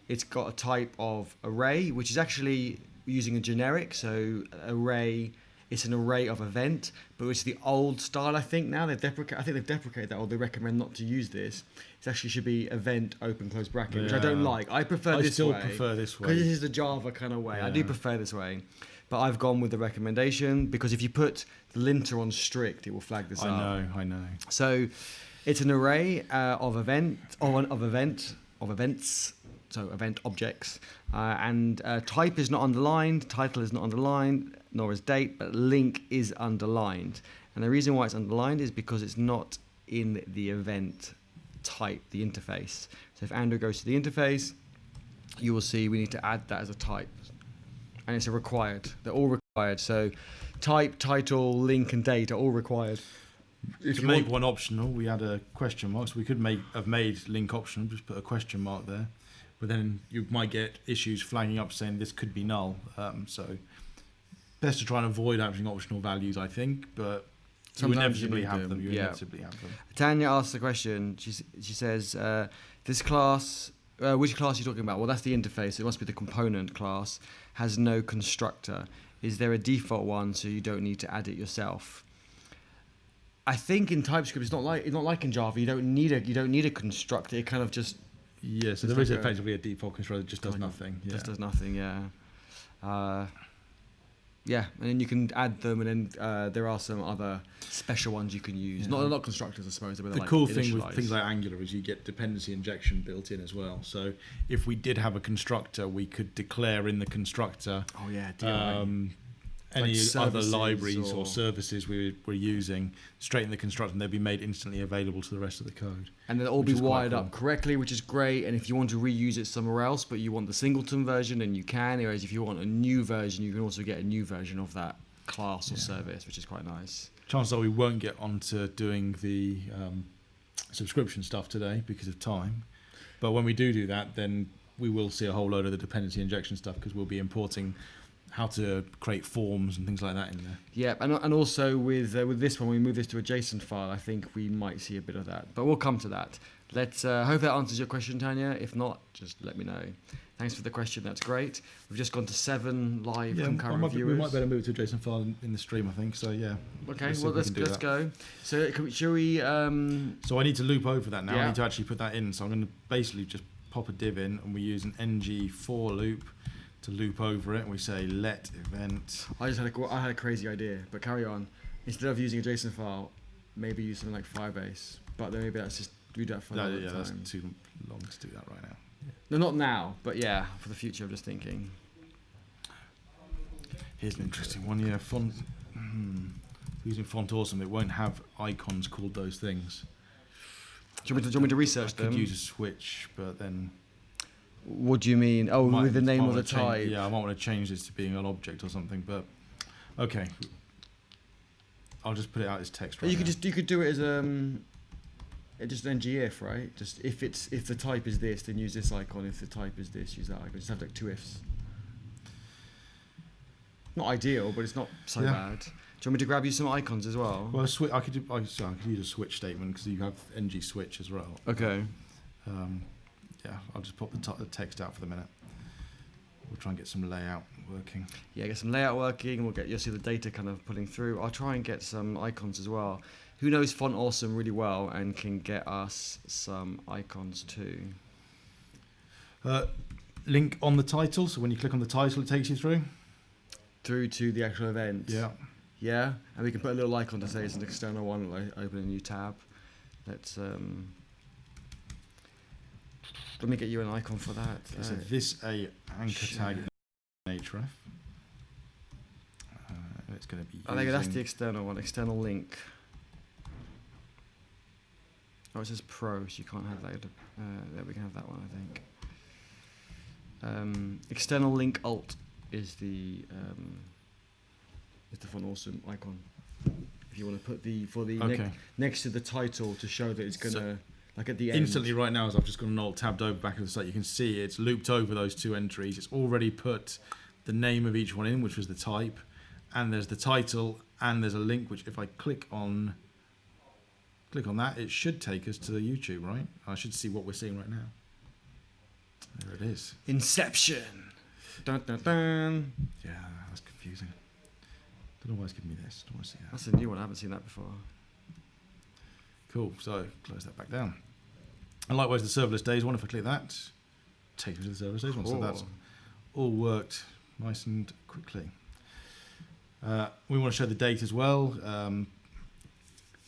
It's got a type of array, which is actually using a generic. So array. It's an array of event, but it's the old style. I think now they've deprecated that, or they recommend not to use this. It actually should be event open close bracket, which I don't like. I prefer this way. I still prefer this way because this is the Java kind of way. Yeah. I do prefer this way, but I've gone with the recommendation because if you put the linter on strict, it will flag this up. I know. So it's an array of events. So event objects, and type is not underlined, title is not underlined, nor is date, but link is underlined. And the reason why it's underlined is because it's not in the event type, the interface. So if Andrew goes to the interface, you will see we need to add that as a type. And it's a required. They're all required. So type, title, link, and date are all required. To make one optional, we add a question mark. So we could have made link optional, just put a question mark there. But then you might get issues flagging up saying this could be null. So best to try and avoid having optional values, I think, but you inevitably have them. Tanya asked the question. She says, this class, which class are you talking about? Well, that's the interface. It must be the component class. Has no constructor. Is there a default one so you don't need to add it yourself? I think in TypeScript it's not like in Java. You don't need a constructor. It kind of just so there is effectively a default constructor that just does nothing. Just does nothing. Yeah. And then you can add them, and then there are some other special ones you can use. Yeah. Not constructors, I suppose. The cool thing with things like Angular is you get dependency injection built in as well. So if we did have a constructor, we could declare in the constructor. Oh yeah. Any other libraries or services we were using straight in the constructor, and they'd be made instantly available to the rest of the code. And they'll all be wired up correctly, which is great. And if you want to reuse it somewhere else, but you want the singleton version, then you can. Whereas if you want a new version, you can also get a new version of that class or service, which is quite nice. Chances are we won't get onto doing the subscription stuff today because of time. But when we do that, then we will see a whole load of the dependency injection stuff because we'll be importing how to create forms and things like that in there. Yeah, and also with this one, when we move this to a JSON file, I think we might see a bit of that. But we'll come to that. Let's hope that answers your question, Tanya. If not, just let me know. Thanks for the question. That's great. We've just gone to 7 live concurrent viewers. We might better move to a JSON file in the stream, I think. So yeah. Okay. Let's go. So shall we? So I need to loop over that now. Yeah. I need to actually put that in. So I'm going to basically just pop a div in, and we use an ng for loop to loop over it, and we say let event. I had a crazy idea, but carry on. Instead of using a JSON file, maybe use something like Firebase. But then maybe that's just we do that for another time. That's too long to do that right now. Yeah. No, not now, but yeah, for the future. I'm just thinking. Here's an interesting one. Yeah, font. Using Font Awesome, it won't have icons called those things. Do you want me to research them? I could use a switch, but then. What do you mean? Oh, with the name of the type. Yeah, I might want to change this to being an object or something, but okay. I'll just put it out as text. You could do it as just an ngIf, right? Just if the type is this, then use this icon. If the type is this, use that icon. Just have like 2 ifs. Not ideal, but it's not so bad. Do you want me to grab you some icons as well? Well, I could use a switch statement because you have ng switch as well. Okay. Yeah, I'll just pop the text out for the minute. We'll try and get some layout working. Yeah, get some layout working. You'll see the data kind of pulling through. I'll try and get some icons as well. Who knows Font Awesome really well and can get us some icons too? Link on the title. So when you click on the title, it takes you through to the actual event. Yeah. Yeah, and we can put a little icon to say it's an external one. Like open a new tab. Let's. Let me get you an icon for that. So this a anchor tag in href. It's going to be. I think that's the external one. External link. Oh, it says pro, so you can't have that. There we can have that one, I think. External link alt is the font awesome icon. If you want to put next to the title to show that it's gonna like at the end. Instantly, right now, as I've just got an alt tabbed over back of the site, you can see it's looped over those two entries. It's already put the name of each one in, which was the type, and there's the title, and there's a link. Which, if I click on that, it should take us to the YouTube, right? I should see what we're seeing right now. There it is. Inception. Dun, dun, dun. Yeah, that's confusing. Don't know why it's giving me this. Don't want to see that. That's a new one. I haven't seen that before. Cool. So close that back down. And likewise, the serverless days one. If I click that, takes me to the serverless days one. So that's all worked nice and quickly. We want to show the date as well.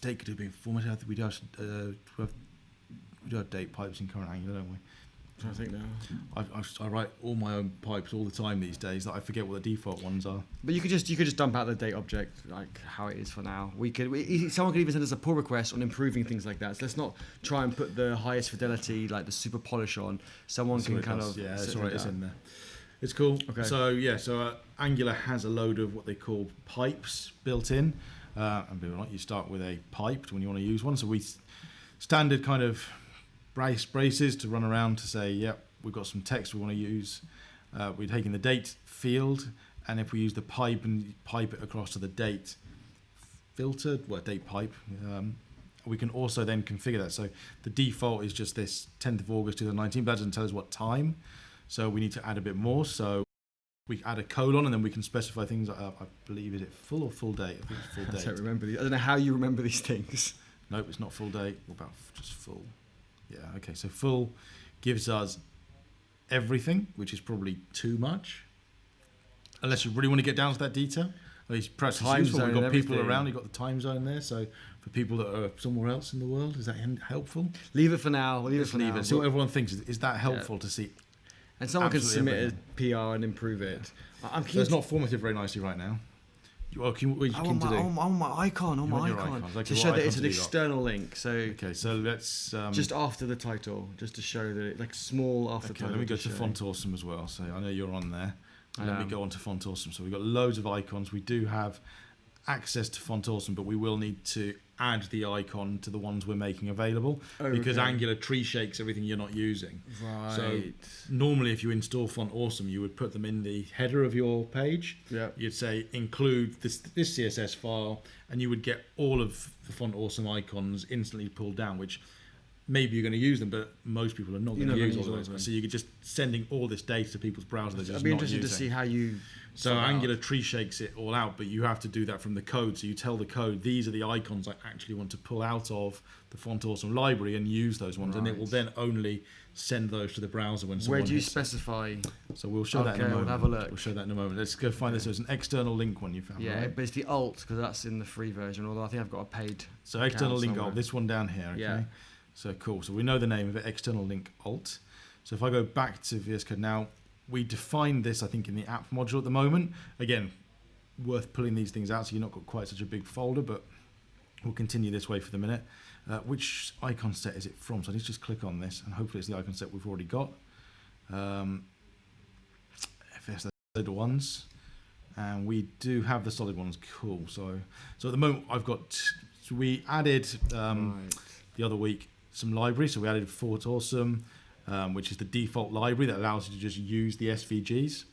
Date could be formatted. I think we do have date pipes in current Angular, don't we? I think now. I write all my own pipes all the time these days that I forget what the default ones are. But you could just dump out the date object like how it is for now. Someone could even send us a pull request on improving things like that. So let's not try and put the highest fidelity, like the super polish on. Someone can kind of it's alright. It's in there. It's cool. Okay. So Angular has a load of what they call pipes built in. And believe it or not, you start with a pipe when you want to use one. So we standard kind of braces to run around to say, yep, we've got some text we want to use. We're taking the date field, and if we use the pipe and pipe it across to the date filtered, date pipe, we can also then configure that. So the default is just this 10th of August 2019, but that doesn't tell us what time. So we need to add a bit more. So we add a colon, and then we can specify things. I believe, is it full or full date? I think it's full date. I don't remember these. I don't know how you remember these things. Nope, it's not full date. What about just full? Yeah, okay. So full gives us everything, which is probably too much. Unless you really want to get down to that detail. Perhaps it's useful. We've got people around. You've got the time zone there. So for people that are somewhere else in the world, is that helpful? Leave it for now. Leave it. See what everyone thinks. Is that helpful to see? And someone can submit a PR and improve it. So it's not formatted very nicely right now. What are you keen to do? On my icon, Okay, to show that it's an external link. So okay, so let's just after the title, just to show that it, like small after the title. Let me go to Font Awesome as well. So I know you're on there. Let me go on to Font Awesome. So we've got loads of icons. We do have access to Font Awesome, but we will need to add the icon to the ones we're making available because Angular tree shakes everything you're not using. Right. So normally if you install Font Awesome, you would put them in the header of your page. Yeah. You'd say include this CSS file, and you would get all of the Font Awesome icons instantly pulled down, which maybe you're going to use them, but most people are not going to use all of them. So you're just sending all this data to people's browsers. I'd be interested to see how you... So Angular tree shakes it all out, but you have to do that from the code. So you tell the code, these are the icons I actually want to pull out of the Font Awesome library and use those ones. Right. And it will then only send those to the browser when someone Where do you specify? So we'll show that in a moment. We'll have a look. We'll show that in a moment. Let's go find this. There's an external link one you found. Yeah, right? but it's the alt because that's in the free version, although I think I've got a paid. So external link alt, this one down here. Okay. Yeah. So cool. So we know the name of it, external link alt. So if I go back to VS Code now, we defined this, I think, in the app module at the moment. Again, worth pulling these things out so you've not got quite such a big folder, but we'll continue this way for the minute. Which icon set is it from? So I need to just click on this, and hopefully it's the icon set we've already got. FS, the ones. And we do have the solid ones. Cool. So at the moment, I've got... So we added, the other week, some libraries. So we added Font Awesome, which is the default library that allows you to just use the SVGs.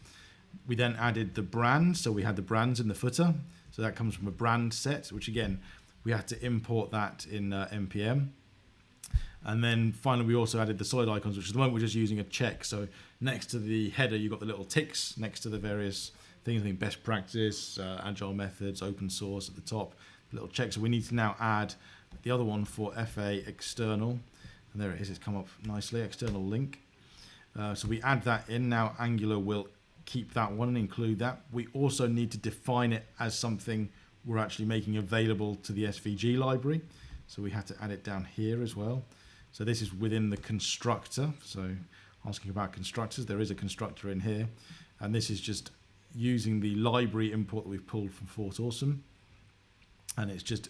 We then added the brands, so we had the brands in the footer. So that comes from a brand set, which again, we had to import that in NPM. And then finally, we also added the solid icons, which at the moment we're just using a check. So next to the header, you've got the little ticks next to the various things, I think best practice, agile methods, open source at the top, the little check. So we need to now add the other one for FA external. And there it is, it's come up nicely, external link. So we add that in. Now Angular will keep that one and include that. We also need to define it as something we're actually making available to the SVG library. So we had to add it down here as well. So this is within the constructor. So asking about constructors, there is a constructor in here. And this is just using the library import that we've pulled from Fort Awesome. And it's just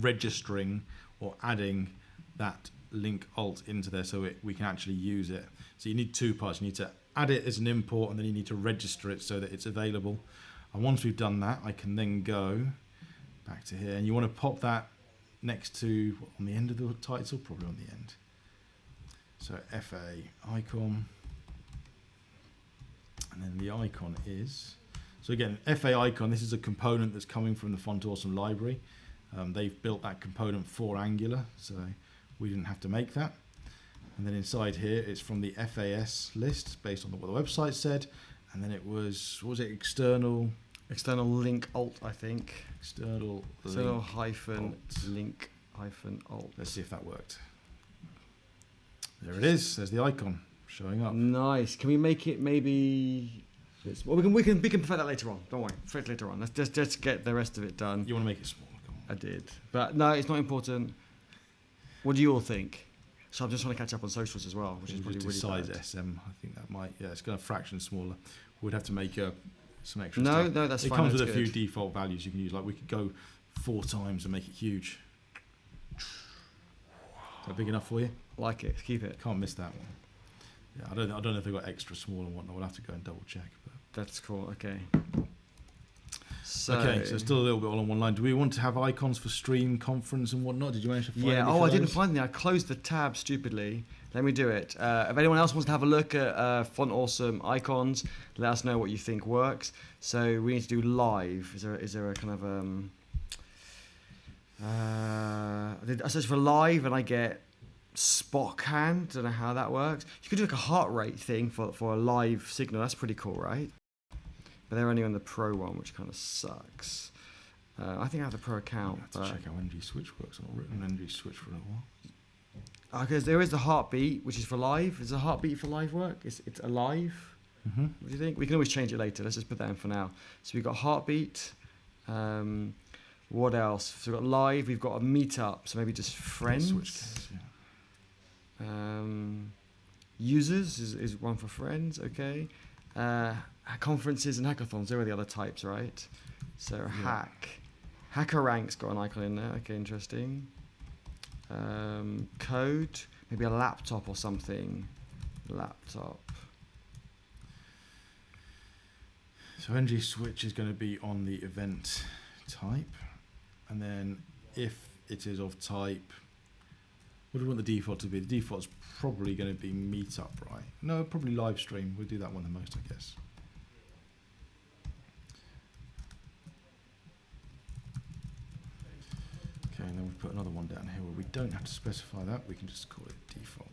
registering or adding that link alt into there so we can actually use it. So you need two parts. You need to add it as an import, and then you need to register it so that it's available. And once we've done that, I can then go back to here. And you want to pop that next to, on the end of the title, probably on the end. So FA icon. And then the icon is, so again, FA icon, this is a component that's coming from the Font Awesome library. They've built that component for Angular, so we didn't have to make that. And then inside here, it's from the FAS list based on what the website said. And then it was, what was it, external link alt, I think. External hyphen alt. Link hyphen alt. Let's see if that worked. There it is. There's the icon showing up. Nice. Can we make it maybe? Well, we can perfect that later on. Don't worry, perfect later on. Let's just get the rest of it done. You want to make it smaller? Come on. I did, but no, it's not important. What do you all think? So I'm just trying to catch up on socials as well, which is probably really size bad. SM. I think that might. Yeah, it's going to fraction smaller. We'd have to make some extra. No, stuff. no, that's it fine. It comes that's with a good. few default values you can use. Like we could go 4 times and make it huge. Is that big enough for you? Like it. Keep it. Can't miss that one. Yeah, I don't know if they've got extra small and whatnot. We'll have to go and double check. But. That's cool. Okay. Okay, so still a little bit all on one line. Do we want to have icons for stream, conference, and whatnot? Did you manage to find? Yeah. any Oh, for I didn't those? find them. I closed the tab stupidly. Let me do it. If anyone else wants to have a look at Font Awesome icons, let us know what you think works. So we need to do live. Is there a kind of I search for live and I get Spock hand. Don't know how that works. You could do like a heart rate thing for a live signal. That's pretty cool, right? But they're only on the Pro one, which kind of sucks. I think I have the Pro account. I have to check how NG Switch works. I've not written NG Switch for a while. Because there is the heartbeat, which is for live. Is the heartbeat for live work? It's alive. Mm-hmm. What do you think? We can always change it later. Let's just put that in for now. So we've got heartbeat. What else? So we've got live. We've got a meetup. So maybe just friends. Switch case, yeah. Users is one for friends. Okay. Conferences and hackathons. There are the other types, right? So Yeah. Hacker Rank's got an icon in there. Okay, interesting. Code, maybe a laptop or something. Laptop. So NG Switch is going to be on the event type, and then if it is of type, what do we want the default to be? The default's probably going to be meetup, right? No, probably live stream. We'll do that one the most, I guess. Okay, and then we've put another one down here where we don't have to specify that. We can just call it default.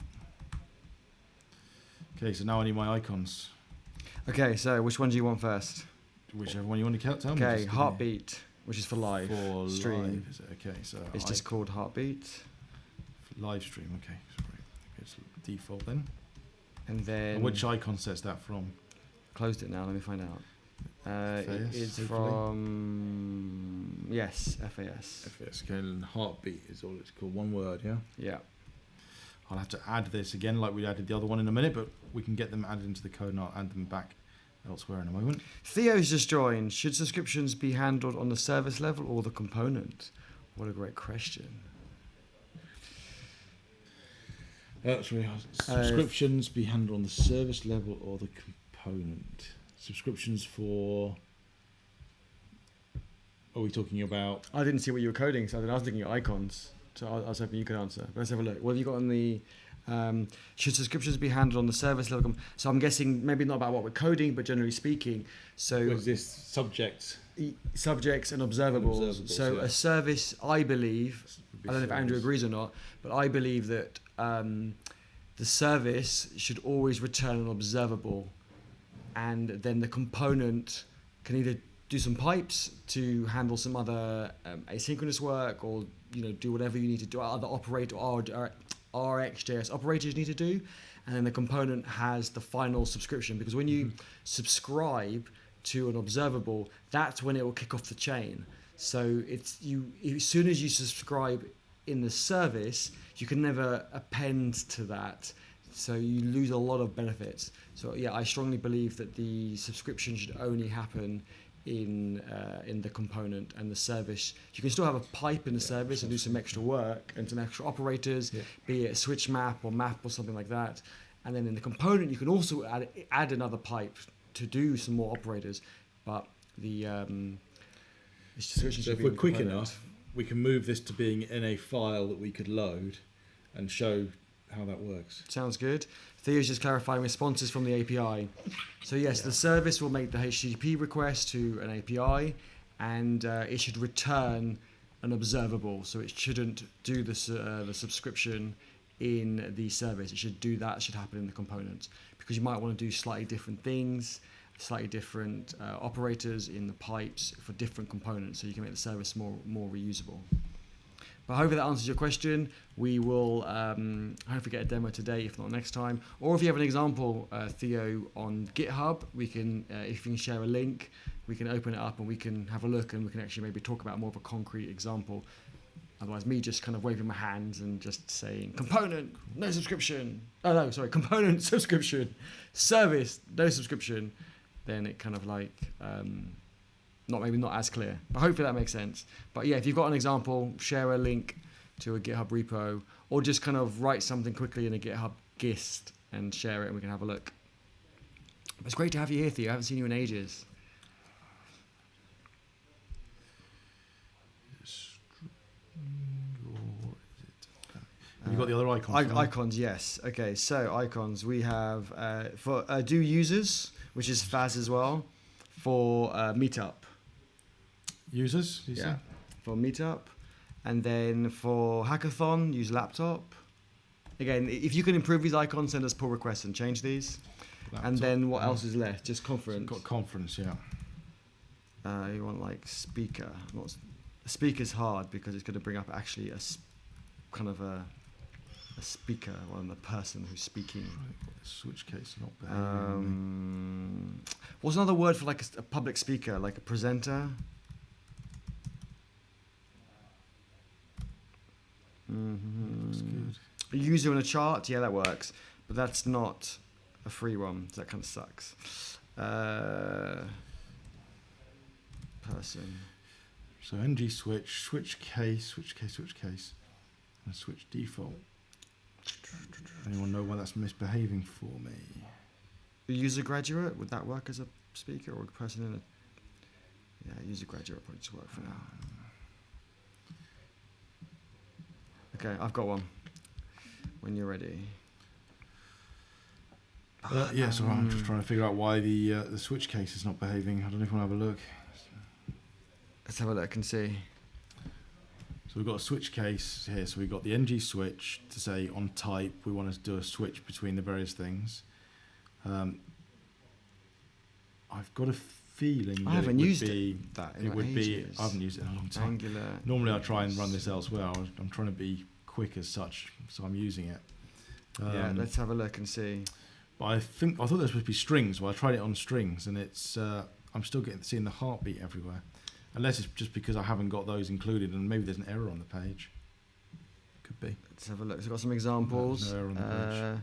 Okay, so now I need my icons. Okay, so which one do you want first? Whichever one you want to tell me. Okay, just give me- heartbeat, which is for live stream. Live, is it? Okay, so It's just called heartbeat. live stream. Okay, sorry. It's default then. And then And which icon sets that from? closed it now. Let me find out. It FAS, is hopefully? from FAS. FS. Okay, and heartbeat is all it's called. One word, yeah. Yeah. I'll have to add this again, like we added the other one in a minute, but we can get them added into the code, and I'll add them back elsewhere in a moment. Theo's just joined. Should subscriptions be handled on the service level or the component? What a great question. Subscriptions be handled on the service level or the component. Subscriptions for. Are we talking about? I didn't see what you were coding, so I was looking at icons. So I was hoping you could answer. But let's have a look. What have you got on the... should subscriptions be handled on the service level? So I'm guessing maybe not about what we're coding, but generally speaking. So Was this subject? Subjects and observables. So yeah. a service, I believe, I don't know if Andrew agrees or not, but I believe that the service should always return an observable, and then the component can either do some pipes to handle some other asynchronous work, or do whatever you need to do, other operator or RxJS operators need to do, and then the component has the final subscription, because when you subscribe to an observable, that's when it will kick off the chain. So it's as soon as you subscribe in the service, you can never append to that. So you lose a lot of benefits. So yeah, I strongly believe that the subscription should only happen in the component, and the service. You can still have a pipe in the service and do some extra work and some extra operators, be it switch map or map or something like that. And then in the component, you can also add another pipe to do some more operators. But the subscription So should if be we're in the quick component. enough, we can move this to being in a file that we could load and show how that works. Sounds good. Theo's just clarifying responses from the API. So yes, the service will make the HTTP request to an API, and it should return an observable. So it shouldn't do the subscription in the service. It should do that. It should happen in the component, because you might want to do slightly different things, slightly different operators in the pipes for different components, so you can make the service more reusable. But hopefully that answers your question. We will hopefully get a demo today, if not next time. Or if you have an example, Theo, on GitHub, we can, if you can share a link, we can open it up and we can have a look, and we can actually maybe talk about more of a concrete example. Otherwise, me just kind of waving my hands and just saying component, no subscription. Oh no, sorry, component, subscription, service, no subscription. Then it kind of like not as clear, but hopefully that makes sense. But yeah, if you've got an example, share a link to a GitHub repo, or just kind of write something quickly in a GitHub gist and share it, and we can have a look. But it's great to have you here, Theo. I haven't seen you in ages. Have you got the other icons? Icons, yes. Okay, so icons. We have for do users, which is Faz as well, for Meetup. Users? For Meetup. And then for Hackathon, use laptop. Again, if you can improve these icons, send us pull requests and change these. Laptop. And then what else is left? Just conference. Got conference, yeah. You want like speaker. Speaker's hard because it's going to bring up actually a speaker, the person who's speaking. Switch case, not bad. What's another word for like a public speaker, like a presenter? Looks good. A user in a chart, yeah, that works, but that's not a free one. So that kind of sucks. Person. So ng switch case, and switch default. Anyone know why that's misbehaving for me? A user graduate, would that work as a speaker or a person in a... Yeah, user graduate probably just work for now. Okay, I've got one. When you're ready. Yeah, so I'm just trying to figure out why the switch case is not behaving. I don't know if you want to have a look. Let's have a look and see. So we've got a switch case here. So we've got the ng switch to say on type we want to do a switch between the various things. I've got a feeling I that haven't it would used be that it would be. I haven't used it in a long time. Angular. Normally I try and run this elsewhere. I'm trying to be quick as such, so I'm using it. Yeah, let's have a look and see. But I thought there was supposed to be strings. Well, I tried it on strings, and it's I'm still seeing the heartbeat everywhere. Unless it's just because I haven't got those included, and maybe there's an error on the page. Could be. Let's have a look. So I've got some examples. No error on the page.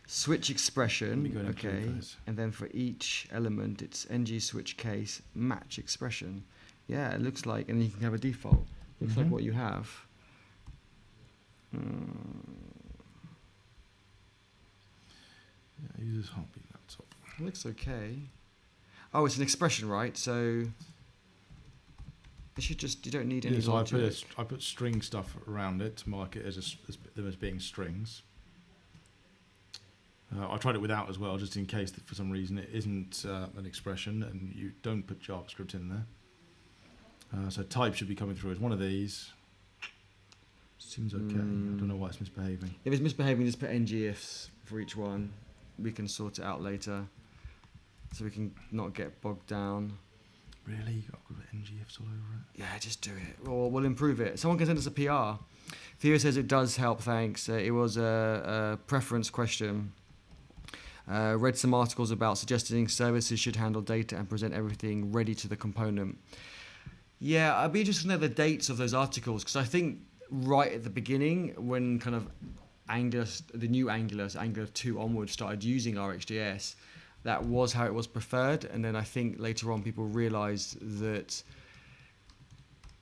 Switch expression. Let me go and Okay. those. And then for each element, it's ng switch case match expression. Yeah, it looks like, and you can have a default. Looks like what you have. Yeah, users heartbeat laptop. Looks okay. Oh, it's an expression, right? So it should just, you don't need any So logic. I put string stuff around it to mark it as them as being strings. I tried it without as well, just in case that for some reason it isn't an expression and you don't put JavaScript in there. So type should be coming through as one of these. Seems okay. I don't know why it's misbehaving. If it's misbehaving, just put ngifs for each one. We can sort it out later, so we can not get bogged down. Really? I've got ngifs all over it? Yeah, just do it. Or we'll improve it. Someone can send us a PR. Theo says it does help, thanks. It was a preference question. Read some articles about suggesting services should handle data and present everything ready to the component. Yeah, I'd be interested to know the dates of those articles, because I think right at the beginning when kind of Angular, the new Angular, so Angular 2 onwards, started using RxJS, that was how it was preferred. And then I think later on people realized that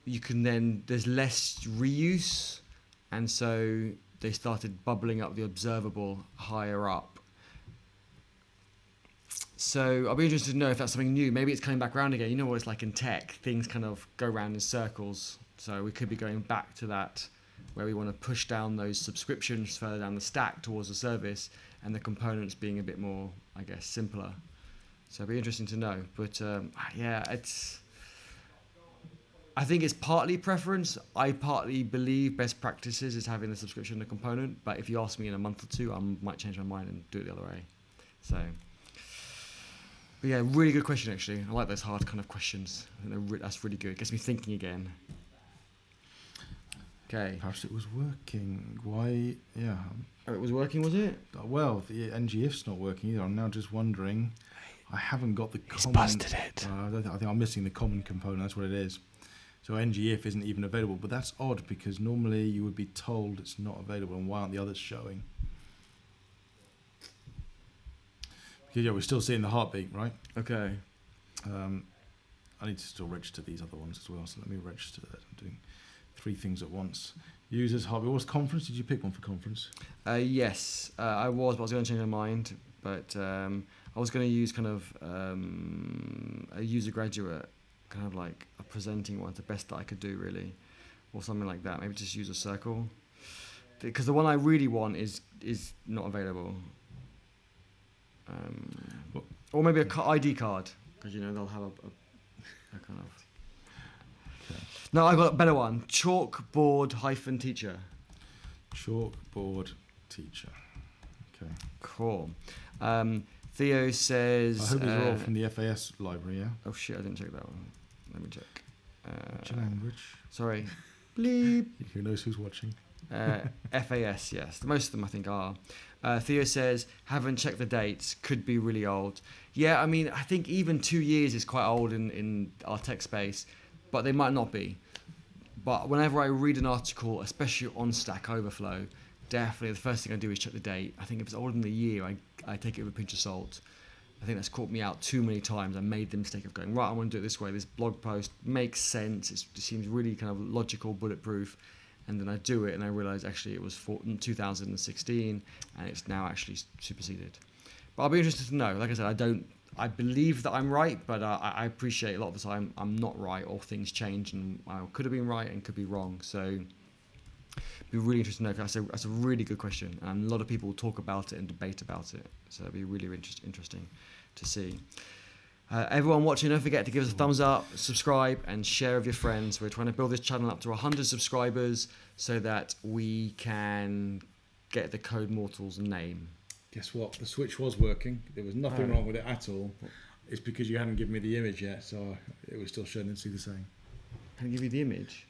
you can then, there's less reuse. And so they started bubbling up the observable higher up. So I'll be interested to know if that's something new. Maybe it's coming back around again. You know what it's like in tech, things kind of go around in circles. So we could be going back to that, where we want to push down those subscriptions further down the stack towards the service, and the components being a bit more, I guess, simpler. So it'll be interesting to know. But yeah, I think it's partly preference. I partly believe best practices is having the subscription, the component. But if you ask me in a month or two, I might change my mind and do it the other way. So, but yeah, really good question actually. I like those hard kind of questions. I think that's really good. It gets me thinking again. Okay. Perhaps it was working. Why? Yeah. Oh, it was working, was it? Well, the ngIf's not working either. I'm now just wondering. I haven't got the common. He's busted it. I think I'm missing the common component. That's what it is. So ngIf isn't even available. But that's odd because normally you would be told it's not available. And why aren't the others showing? Because yeah, we're still seeing the heartbeat, right? Okay. I need to still register these other ones as well. So let me register that. I'm doing 3 things at once. Users, heartbeat. What was conference? Did you pick one for conference? Yes, I was, but I was going to change my mind. But I was going to use kind of a user graduate, kind of like a presenting one, the best that I could do really, or something like that. Maybe just use a circle, because the one I really want is not available. Or maybe a ID card, because you know they'll have a kind of. Okay. No, I got a better one. Chalkboard-teacher. Chalkboard teacher. Okay. Cool. Theo says. I hope these are all from the FAS library, yeah? Oh shit! I didn't check that one. Let me check. Which language? Sorry. Bleep. Who knows who's watching? FAS, yes. Most of them, I think, are. Theo says, haven't checked the dates. Could be really old. Yeah, I mean, I think even 2 years is quite old in our tech space, but they might not be. But whenever I read an article, especially on Stack Overflow, definitely the first thing I do is check the date. I think if it's older than a year, I take it with a pinch of salt. I think that's caught me out too many times. I made the mistake of going, right, I want to do it this way. This blog post makes sense. It seems really kind of logical, bulletproof. And then I do it and I realize actually it was 2016 and it's now actually superseded. But I'll be interested to know. Like I said, I believe that I'm right, but I appreciate a lot of the time I'm not right, or things change and I could have been right and could be wrong. So it'd be really interesting to know. That's a really good question. And a lot of people talk about it and debate about it. So it'd be really interesting to see. Everyone watching, don't forget to give us a thumbs up, subscribe, and share with your friends. We're trying to build this channel up to 100 subscribers so that we can get the Code Mortals name. Guess what? The switch was working. There was nothing wrong with it at all. It's because you hadn't given me the image yet, so it was still showing exactly the same. Can I give you the image?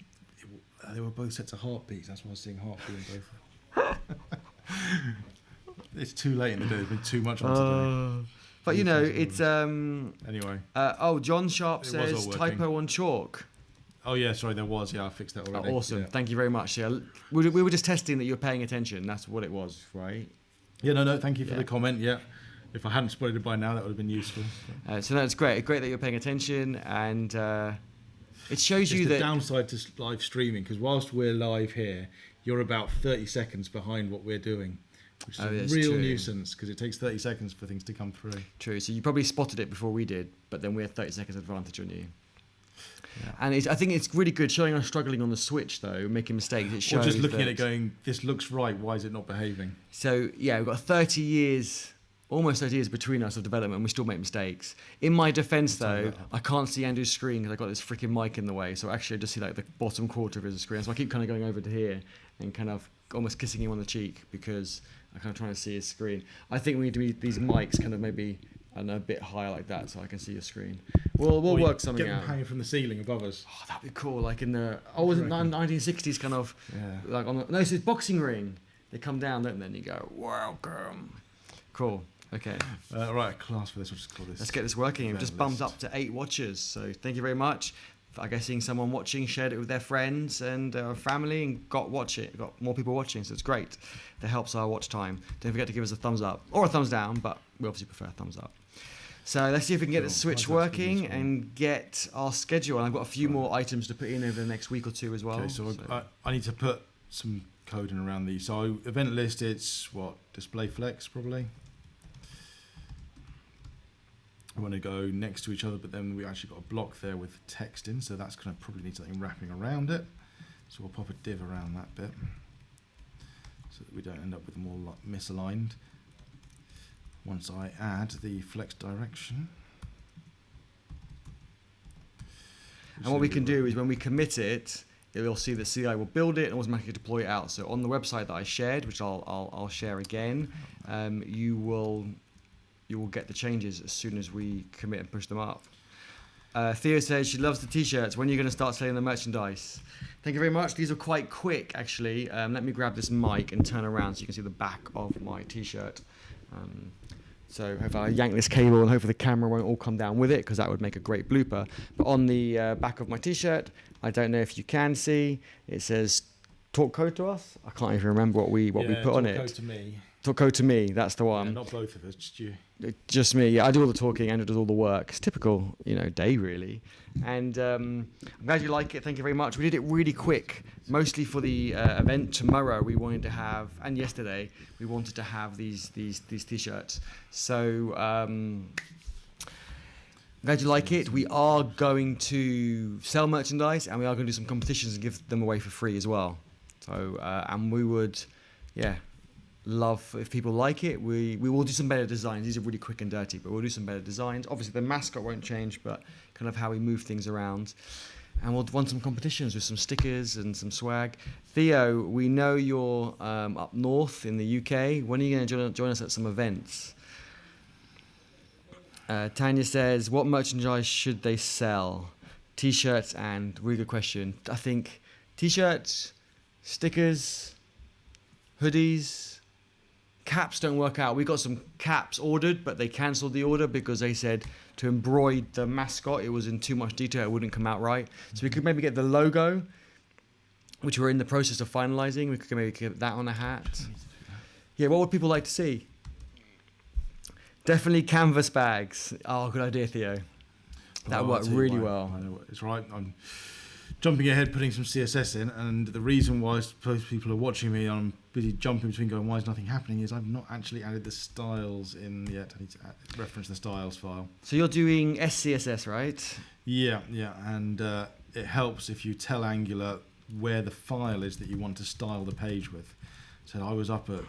They were both sets of heartbeats. That's why I was seeing heartbeat in both. It's too late in the day. There's been too much on today. But you know, it's anyway. John Sharp says typo on chalk. Oh yeah, sorry, there was. Yeah, I fixed that already. Awesome, yeah. Thank you very much. Yeah, we were just testing that you're paying attention. That's what it was, right? Yeah, no. Thank you for the comment. Yeah, if I hadn't spotted it by now, that would have been useful. So no, it's great. Great that you're paying attention, and it shows you the that downside to live streaming, because whilst we're live here, you're about 30 seconds behind what we're doing. Which is a real nuisance, because it takes 30 seconds for things to come through. True. So you probably spotted it before we did, but then we had 30 seconds advantage on you. Yeah. And I think it's really good showing us struggling on the switch, though, making mistakes. It shows or just looking at it going, this looks right, why is it not behaving? So, yeah, we've got 30 years, almost 30 years between us of development, and we still make mistakes. In my defense, though, I can't see Andrew's screen because I've got this freaking mic in the way. So actually I just see like the bottom quarter of his screen. So I keep kind of going over to here and kind of almost kissing him on the cheek because I'm kind of trying to see his screen. I think we need to be these mics kind of maybe a bit higher like that so I can see your screen. We'll work something out. Get them hanging from the ceiling above us. Oh, that'd be cool. Like in the was it 1960s kind of like on the no, it's a boxing ring. They come down, don't they? And you go, welcome. Cool. Okay. Right, class for this. We'll just call this. Let's get this working. We've just bumped up to 8 watchers. So thank you very much. I guess, seeing someone watching, shared it with their friends and family, and got more people watching. So it's great. That helps our watch time. Don't forget to give us a thumbs up or a thumbs down, but we obviously prefer a thumbs up. So let's see if we can get the switch working and get our schedule. And I've got a few more items to put in over the next week or two as well. Okay, so I need to put some coding around these. So event list, it's what? Display flex probably. I want to go next to each other, but then we actually got a block there with text in, so that's going to probably need something wrapping around it. So we'll pop a div around that bit so that we don't end up with them all misaligned. Once I add the flex direction. And what we can do is when we commit it, you'll see the CI will build it and automatically deploy it out. So on the website that I shared, which I'll share again, you will get the changes as soon as we commit and push them up. Theo says she loves the t-shirts. When are you going to start selling the merchandise? Thank you very much. These are quite quick, actually. Let me grab this mic and turn around so you can see the back of my t-shirt. So hopefully I yank this cable and hopefully the camera won't all come down with it, because that would make a great blooper. But on the back of my t-shirt, I don't know if you can see, it says "Talk code to us." I can't even remember what we put on it. Talk code to me. Talk code to me. That's the one. Yeah, not both of us, just you. Just me. Yeah, I do all the talking. Andrew does all the work. It's typical, day really. And I'm glad you like it. Thank you very much. We did it really quick, mostly for the event tomorrow. We wanted to have, and yesterday we wanted to have these t-shirts. So glad you like it. We are going to sell merchandise, and we are going to do some competitions and give them away for free as well. So and we would, love if people like it. We will do some better designs. These are really quick and dirty, but we'll do some better designs. Obviously the mascot won't change, but kind of how we move things around. And we'll run some competitions with some stickers and some swag. Theo, we know you're up north in the UK. When are you going to join us at some events? Tanya says, what merchandise should they sell? T-shirts, and really good question. I think T-shirts, stickers, hoodies. Caps don't work out. We got some caps ordered, but they cancelled the order because they said to embroider the mascot, it was in too much detail, it wouldn't come out right. So we could maybe get the logo, which we're in the process of finalising. We could maybe get that on a hat. Yeah, what would people like to see? Definitely canvas bags. Oh, good idea, Theo. That worked really well. I know it's right. I'm jumping ahead, putting some CSS in, and the reason why I suppose people are watching me, I'm busy jumping between going, why is nothing happening, is I've not actually added the styles in yet. I need to reference the styles file. So you're doing SCSS, right? Yeah, and it helps if you tell Angular where the file is that you want to style the page with. So I was up at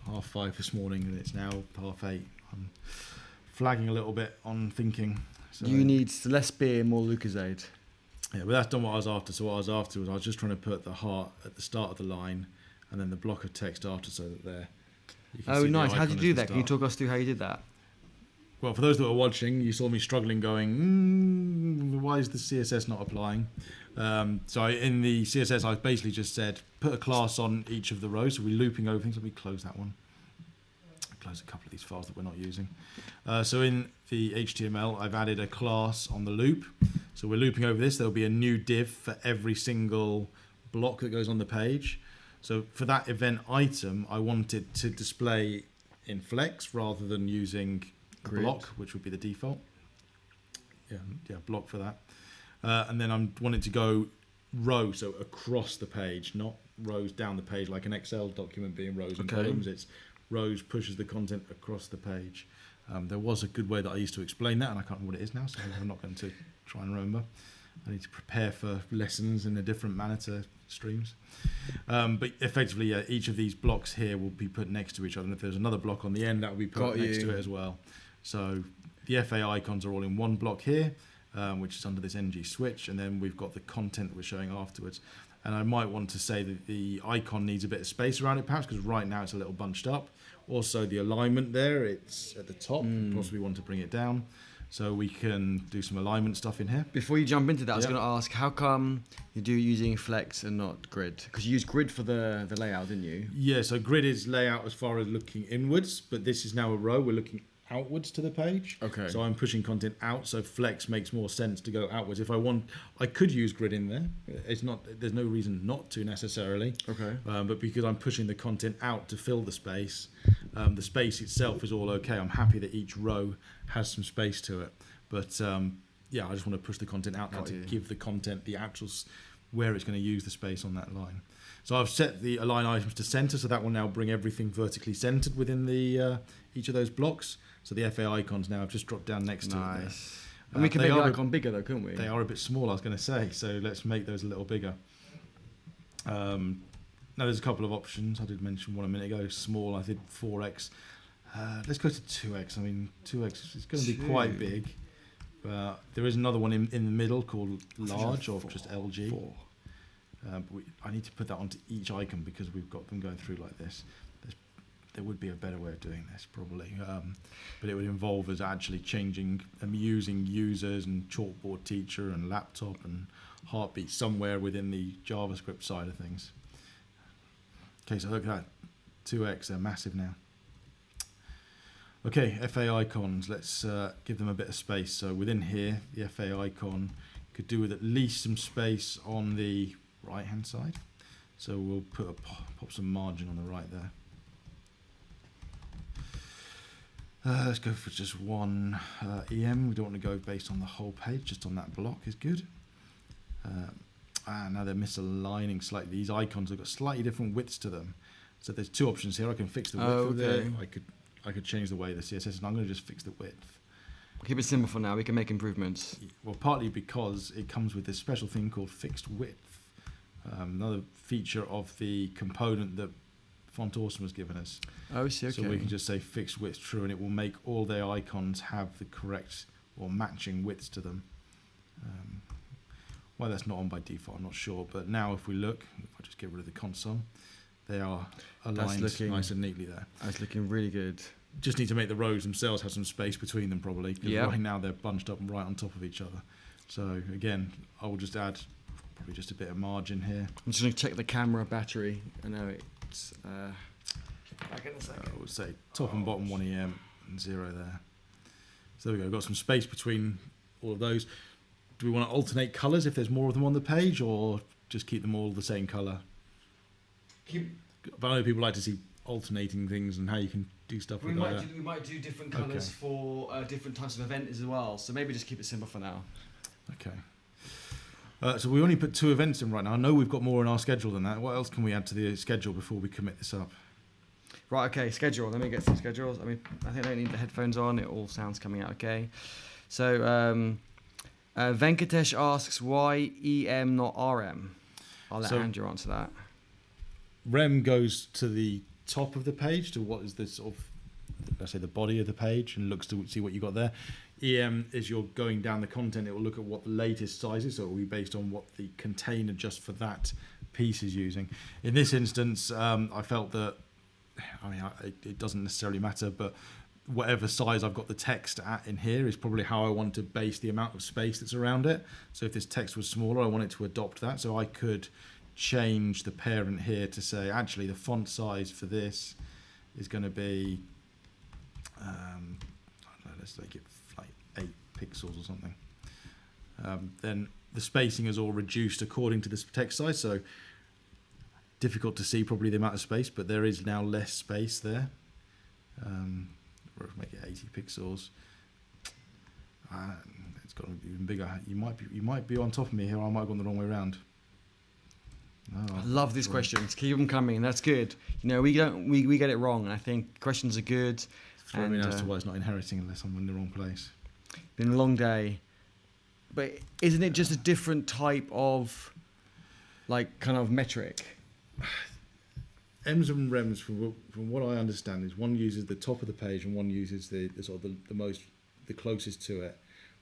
5:30 this morning, and it's now 8:30. I'm flagging a little bit on thinking. So you need less beer, more Lucozade. Yeah, but that's done what I was after. So what I was after was I was just trying to put the heart at the start of the line and then the block of text after, so that there. Oh, nice. How did you do that? Can you talk us through how you did that? Well, for those that were watching, you saw me struggling going, why is the CSS not applying? So in the CSS, I basically just said, put a class on each of the rows. So we're looping over things. Let me close that one. Close a couple of these files that we're not using. So in the HTML, I've added a class on the loop. So we're looping over this. There'll be a new div for every single block that goes on the page. So for that event item, I wanted to display in Flex rather than using Grid. block, which would be the default. Yeah, block for that. And then I wanted to go row, so across the page, not rows down the page like an Excel document being rows and columns. It's rows pushes the content across the page. There was a good way that I used to explain that, and I can't remember what it is now, so I'm not going to try and remember. I need to prepare for lessons in a different manner to streams. But effectively, yeah, each of these blocks here will be put next to each other, and if there's another block on the end, that will be put next to it as well. So the FA icons are all in one block here, which is under this ng switch, and then we've got the content we're showing afterwards. And I might want to say that the icon needs a bit of space around it, perhaps, because right now it's a little bunched up. Also, the alignment there, it's at the top. Possibly want to bring it down. So we can do some alignment stuff in here. Before you jump into that, I was going to ask, how come you do using Flex and not Grid? Because you used Grid for the layout, didn't you? Yeah, so Grid is layout as far as looking inwards, but this is now a row. We're looking outwards to the page. Okay. So I'm pushing content out. So flex makes more sense to go outwards. If I want, I could use grid in there. It's not. There's no reason not to necessarily. Okay. But because I'm pushing the content out to fill the space itself is all okay. I'm happy that each row has some space to it. But yeah, I just want to push the content out now to give the content the actual where it's going to use the space on that line. So I've set the align items to center, so that will now bring everything vertically centered within the each of those blocks. So the FA icons now have just dropped down next to it. Nice. And we can make the icon bigger though, couldn't we? They are a bit small, I was going to say. So let's make those a little bigger. Now there's a couple of options. I did mention one a minute ago. Small, I did 4x. Let's go to 2x. I mean, 2x is going to be quite big. There is another one in the middle called large, or just LG. But I need to put that onto each icon because we've got them going through like this. There would be a better way of doing this probably, but it would involve us actually changing and using users and chalkboard teacher and laptop and heartbeat somewhere within the JavaScript side of things. Okay, so look at that, 2x, they're massive now. Okay, FA icons, let's give them a bit of space. So within here, the FA icon could do with at least some space on the right hand side. So we'll pop some margin on the right there. Let's go for just one EM. We don't want to go based on the whole page, just on that block is good. Now they're misaligning slightly. These icons have got slightly different widths to them. So there's two options here. I can fix the width of there. I could change the way the CSS, and I'm going to just fix the width. Keep it simple for now. We can make improvements. Well, partly because it comes with this special thing called fixed width. Another feature of the component that Font Awesome has given us. Oh, I see, okay. So we can just say fixed width true, and it will make all their icons have the correct or matching widths to them. Why that's not on by default, I'm not sure. But now if we look, if I just get rid of the console, they are aligned nice and neatly there. That's looking really good. Just need to make the rows themselves have some space between them probably, because right now they're bunched up right on top of each other. So again, I will just add probably just a bit of margin here. I'm just going to check the camera battery. I know it's back in a second. I would say top and bottom 1 EM and 0 there. So there we go, got some space between all of those. Do we want to alternate colours if there's more of them on the page, or just keep them all the same colour? But I know people like to see alternating things and how you can do stuff with that. We might do different colours for different types of event as well. So maybe just keep it simple for now. Okay. So we only put 2 events in right now. I know we've got more in our schedule than that. What else can we add to the schedule before we commit this up? Right, okay, schedule. Let me get some schedules. I mean, I think I don't need the headphones on. It all sounds coming out okay. So Venkatesh asks, why EM not RM? I'll let Andrew answer that. Rem goes to the top of the page, to what is the sort of, let's say, the body of the page, and looks to see what you got there. EM is you're going down the content, it will look at what the latest size is, so it will be based on what the container just for that piece is using. In this instance, I felt that, I mean, it doesn't necessarily matter, but whatever size I've got the text at in here is probably how I want to base the amount of space that's around it. So if this text was smaller, I want it to adopt that. So I could change the parent here to say, actually, the font size for this is going to be, I don't know, let's make it like 8 pixels or something. Then the spacing is all reduced according to this text size. So difficult to see probably the amount of space, but there is now less space there. Or make it 80 pixels. It's got to be even bigger. You might be on top of me here. I might have gone the wrong way around. No, I love these questions. Keep them coming. That's good. You know, we get it wrong, and I think questions are good. I mean, as to why it's not inheriting unless I'm in the wrong place. Been a long day, but isn't it just a different type of, like, kind of metric? M's and Rems, from what I understand, is one uses the top of the page and one uses the sort of the closest to it.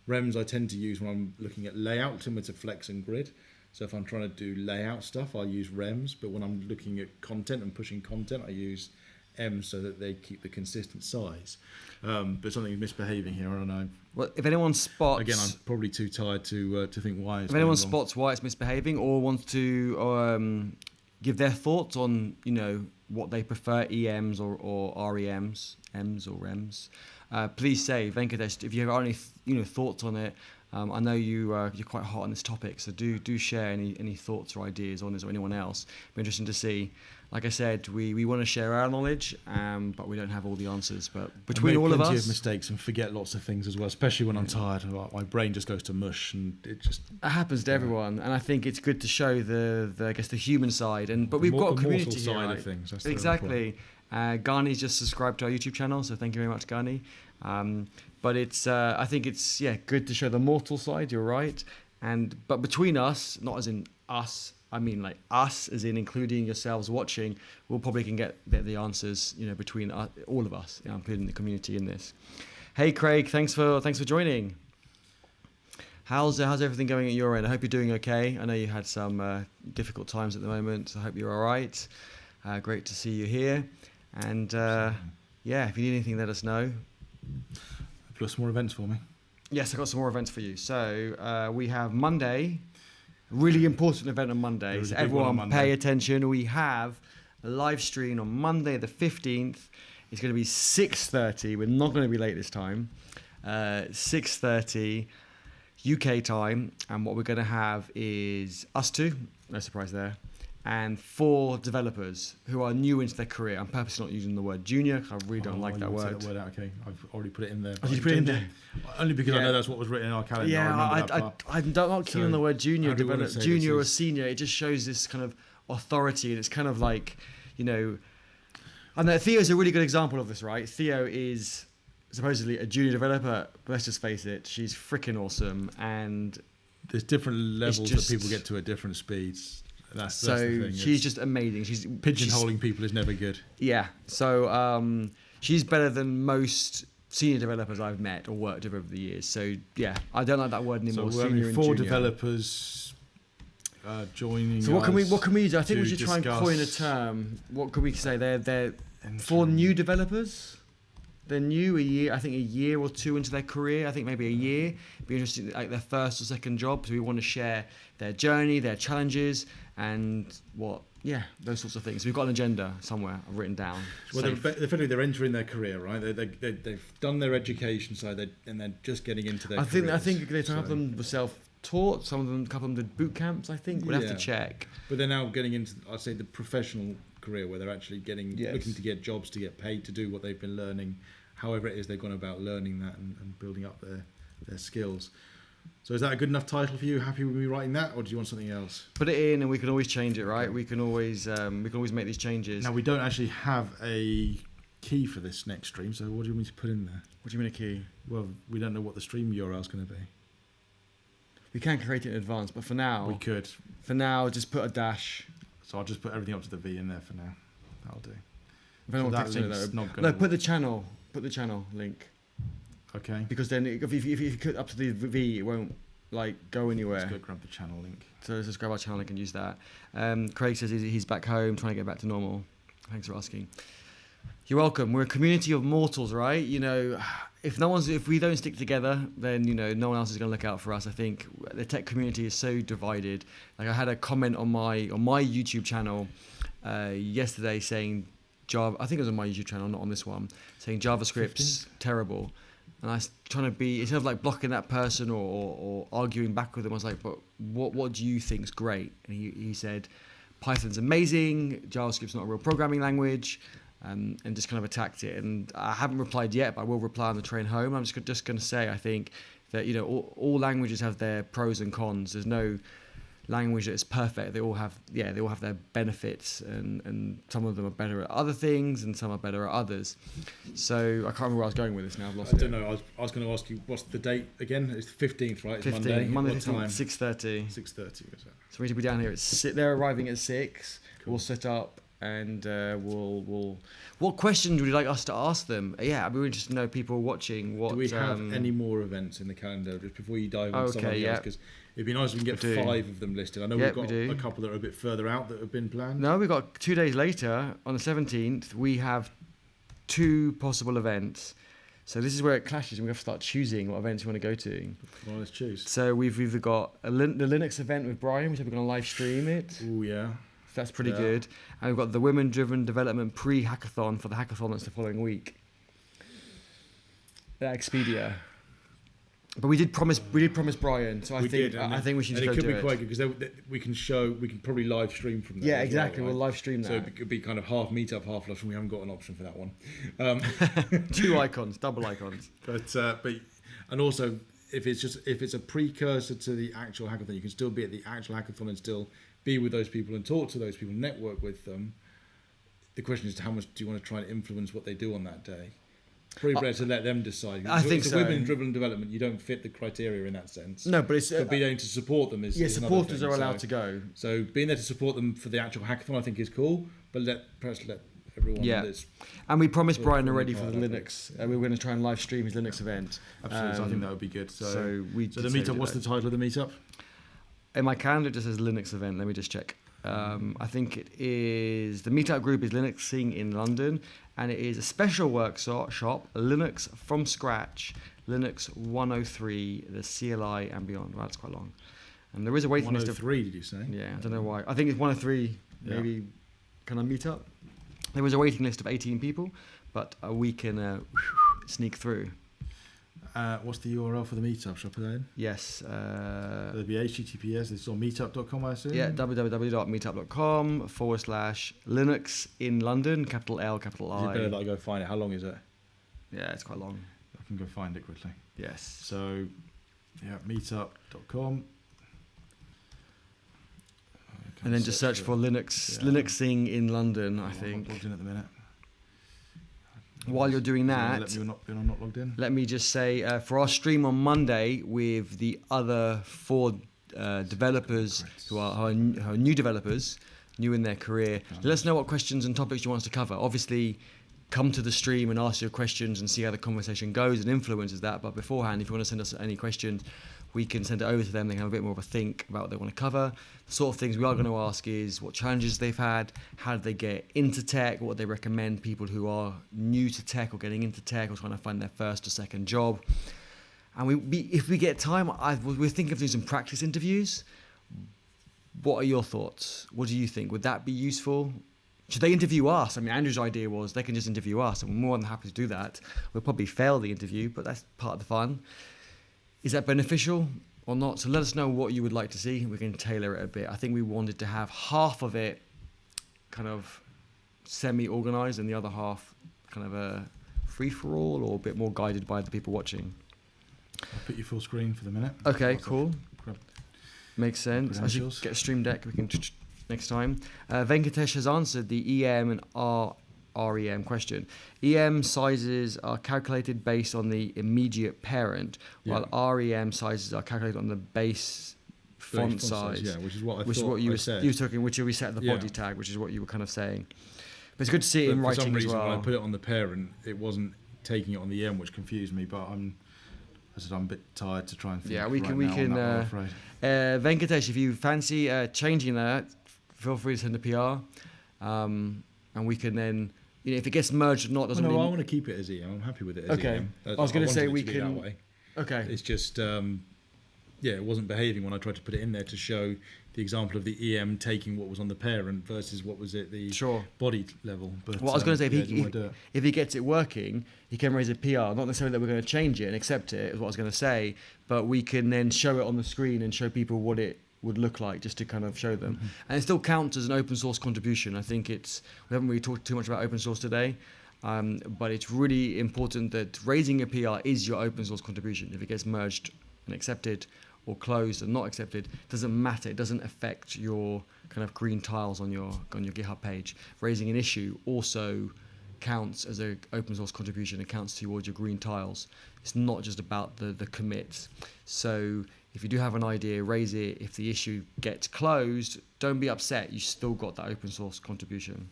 Rems I tend to use when I'm looking at layout, similar to flex and grid. So if I'm trying to do layout stuff, I use Rems. But when I'm looking at content and pushing content, I use M's so that they keep the consistent size. But something's misbehaving here. I don't know. Well, if anyone spots, again, I'm probably too tired to think why. If anyone spots why it's misbehaving or wants to give their thoughts on, you know, what they prefer, EMs or REMs, M's or REMs, please say, Venkatesh, if you have any thoughts on it. I know you're quite hot on this topic, so do share any thoughts or ideas on this or anyone else. It'd be interesting to see. Like I said, we want to share our knowledge, but we don't have all the answers. But between all of us, plenty of mistakes and forget lots of things as well. Especially when I'm tired, my brain just goes to mush, and it happens to everyone. And I think it's good to show the human side. But we've got a community here, side right? of things. That's exactly. Ghani's just subscribed to our YouTube channel, so thank you very much, Ghani. But I think it's good to show the mortal side. You're right, but between us, not as in us, I mean like us, as in including yourselves watching, we'll probably can get the answers, between all of us, including the community in this. Hey, Craig, thanks for joining. How's everything going at your end? I hope you're doing okay. I know you had some difficult times at the moment, so I hope you're all right. Great to see you here, and if you need anything, let us know. Got some more events for me? Yes, I've got some more events for you. So we have Monday, really important event on Monday. So everyone pay attention. We have a live stream on Monday the 15th. It's going to be 6:30. We're not going to be late this time. 6:30 UK time. And what we're going to have is us two, no surprise there, and 4 developers who are new into their career. I'm purposely not using the word junior because I really don't like that word. Okay, I've already put it in there. Oh, did you put it in there? Only because I know that's what was written in our calendar. Yeah, I'm not keen on the word junior, junior or senior. It just shows this kind of authority, and it's kind of like, I know Theo's a really good example of this, right? Theo is supposedly a junior developer, but let's just face it, she's freaking awesome, and there's different levels that people get to at different speeds. That's the thing. She's just amazing. Pigeonholing people is never good. Yeah. So she's better than most senior developers I've met or worked with over the years. So yeah, I don't like that word anymore. So we're 4 developers joining. So what can we do? I think we should try and coin a term. What could we say? They're 4 new developers. They're new a year or 2 into their career. I think maybe a year. It'd be interesting, like their first or second job. So we want to share their journey, their challenges, and those sorts of things. We've got an agenda somewhere I've written down. Well, they're entering their career, right? They've done their education side, and they're just getting into their. I think some of them were self-taught. Some of them, a couple of them did boot camps. I think we'll have to check. But they're now getting into, I'd say, the professional career where they're actually looking to get jobs, to get paid to do what they've been learning. However it is they've gone about learning that and building up their skills. So is that a good enough title for you? Happy with me writing that, or do you want something else? Put it in, and we can always change it, right? We can always make these changes. Now we don't actually have a key for this next stream, so what do you want me to put in there? What do you mean a key? Well, we don't know what the stream URL is going to be. We can create it in advance, but for now, we could. For now, just put a dash. So I'll just put everything up to the V in there for now. That'll do. If anyone clicks on it, put the channel. Put the channel link. Okay. Because then if you click up to the V, it won't go anywhere. Let's go grab the channel link. So let's just grab our channel link and use that. Craig says he's back home, trying to get back to normal. Thanks for asking. You're welcome. We're a community of mortals, right? If we don't stick together, then no one else is going to look out for us. I think the tech community is so divided. Like I had a comment on my YouTube channel yesterday saying Java. I think it was on my YouTube channel, not on this one, saying JavaScript's terrible. And I was trying to be, instead of like blocking that person or arguing back with them, I was like, but what do you think's great? And he said, Python's amazing, JavaScript's not a real programming language, and just kind of attacked it. And I haven't replied yet, but I will reply on the train home. I'm just going to say, I think that, all languages have their pros and cons. There's no language that is perfect. They all have their benefits, and some of them are better at other things and some are better at others. So I can't remember where I was going with this now. I've lost it. I don't know. I was going to ask you, what's the date again? It's the 15th, right? It's 15th. Monday what time? 6:30. 6:30 was that? So we need to be down here at they're arriving at 6. Cool. We'll set up and we'll. What questions would you like us to ask them? Yeah, I'd be interested to know, people watching. Do we have any more events in the calendar just before you dive on something else? Because it'd be nice if we can get 5 of them listed. I know we've got a couple that are a bit further out that have been planned. No, we've got 2 days later, on the 17th, we have 2 possible events. So this is where it clashes, and we have to start choosing what events we want to go to. Well, let's choose. So we've either got the Linux event with Brian, which we're going to live stream it. Oh, yeah. So that's pretty good. And we've got the Women-Driven Development pre-hackathon for the hackathon that's the following week. Expedia. But we did promise Brian, so I think we should just go do it. And it could be quite good because we can probably live stream from there. Yeah, exactly. Well, right? We'll live stream that. So it could be kind of half meetup, half live stream. We haven't got an option for that one. 2 icons, double icons. But and also if it's a precursor to the actual hackathon, you can still be at the actual hackathon and still be with those people and talk to those people, network with them. The question is, how much do you want to try and influence what they do on that day? Probably better to let them decide. I think so. Women-driven development, you don't fit the criteria in that sense. No, but being able to support them is supporters are allowed to go. So being there to support them for the actual hackathon, I think, is cool. But let everyone. Yeah, and we promised Brian already for the Linux. We were going to try and live stream his Linux event. Absolutely, I think that would be good. So the meetup. What's the title of the meetup? In my calendar, it just says Linux event. Let me just check. I think it is the meetup group is Linuxing in London, and it is a special workshop, Linux from scratch, Linux 103, the CLI and beyond. Wow, that's quite long. And there is a waiting list of 103. Did you say? Yeah, I don't know why. I think it's 103. Maybe can I meet up? There was a waiting list of 18 people, but we can sneak through. What's the URL for the meetup? Shall I put that in? Yes. There'll be HTTPS. It's on meetup.com, I assume? Yeah, www.meetup.com/Linux in London, capital L, capital I. Is it better that I go find it? How long is it? Yeah, it's quite long. I can go find it quickly. Yes. So, meetup.com. And then just search for Linuxing in London, I think. I'm not logged in at the minute. While you're doing that, I'm not logged in. Let me just say, for our stream on Monday with the other 4 developers who are new developers, new in their career, let us know what questions and topics you want us to cover. Obviously, come to the stream and ask your questions and see how the conversation goes and influences that. But beforehand, if you want to send us any questions, we can send it over to them. They can have a bit more of a think about what they want to cover. The sort of things we are going to ask is what challenges they've had, how did they get into tech, what they recommend people who are new to tech or getting into tech or trying to find their first or second job. And if we get time, we're thinking of doing some practice interviews. What are your thoughts? What do you think? Would that be useful? Should they interview us? I mean, Andrew's idea was they can just interview us, and we're more than happy to do that. We'll probably fail the interview, but that's part of the fun. Is that beneficial or not? So let us know what you would like to see. We can tailor it a bit. I think we wanted to have half of it kind of semi-organised and the other half kind of a free-for-all or a bit more guided by the people watching. I'll put you full screen for the minute. Okay, cool. Makes sense. I should get a stream deck. We can next time. Venkatesh has answered the EM and REM question. EM sizes are calculated based on the immediate parent, while REM sizes are calculated on the base font size. Yeah, which is what you were talking, which we set the body tag, which is what you were kind of saying. But it's good to see it in writing for some reason, as well. When I put it on the parent, it wasn't taking it on the EM, which confused me. But I'm a bit tired to try and think. Yeah, we can. Venkatesh, if you fancy changing that, feel free to send a PR, and we can then. If it gets merged or not, doesn't really... I want to keep it as EM. I'm happy with it as EM. I was going to say we can... That way. Okay. It's just, it wasn't behaving when I tried to put it in there to show the example of the EM taking what was on the parent versus what was at the body level. But, I was going to say, if he gets it working, he can raise a PR. Not necessarily that we're going to change it and accept it, is what I was going to say, but we can then show it on the screen and show people what it would look like, just to kind of show them. And it still counts as an open source contribution. I think we haven't really talked too much about open source today, but it's really important that raising a PR is your open source contribution. If it gets merged and accepted or closed and not accepted, doesn't matter. It doesn't affect your kind of green tiles on your GitHub page. Raising an issue also counts as an open source contribution. It counts towards your green tiles. It's not just about the commits. So if you do have an idea, raise it. If the issue gets closed, don't be upset. You still got that open source contribution.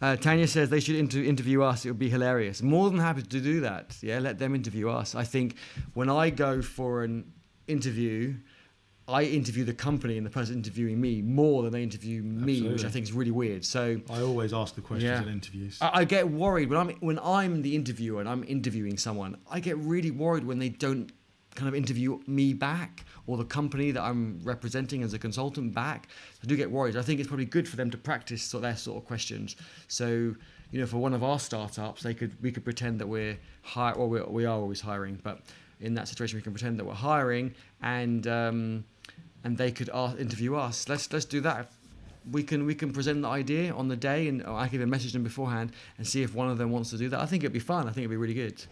Tanya says they should interview us. It would be hilarious. More than happy to do that. Yeah, let them interview us. I think when I go for an interview, I interview the company and the person interviewing me more than they interview me, which I think is really weird. So I always ask the questions in interviews. I get worried when I'm the interviewer and I'm interviewing someone. I get really worried when they don't kind of interview me back or the company that I'm representing as a consultant back. I do get worried. I think it's probably good for them to practice their sort of questions. So for one of our startups, we could pretend that we are always hiring, but in that situation we can pretend that we're hiring, and they could interview us. Let's do that. We can present the idea on the day, and I can even message them beforehand and see if one of them wants to do that. I think it'd be fun. I think it'd be really good.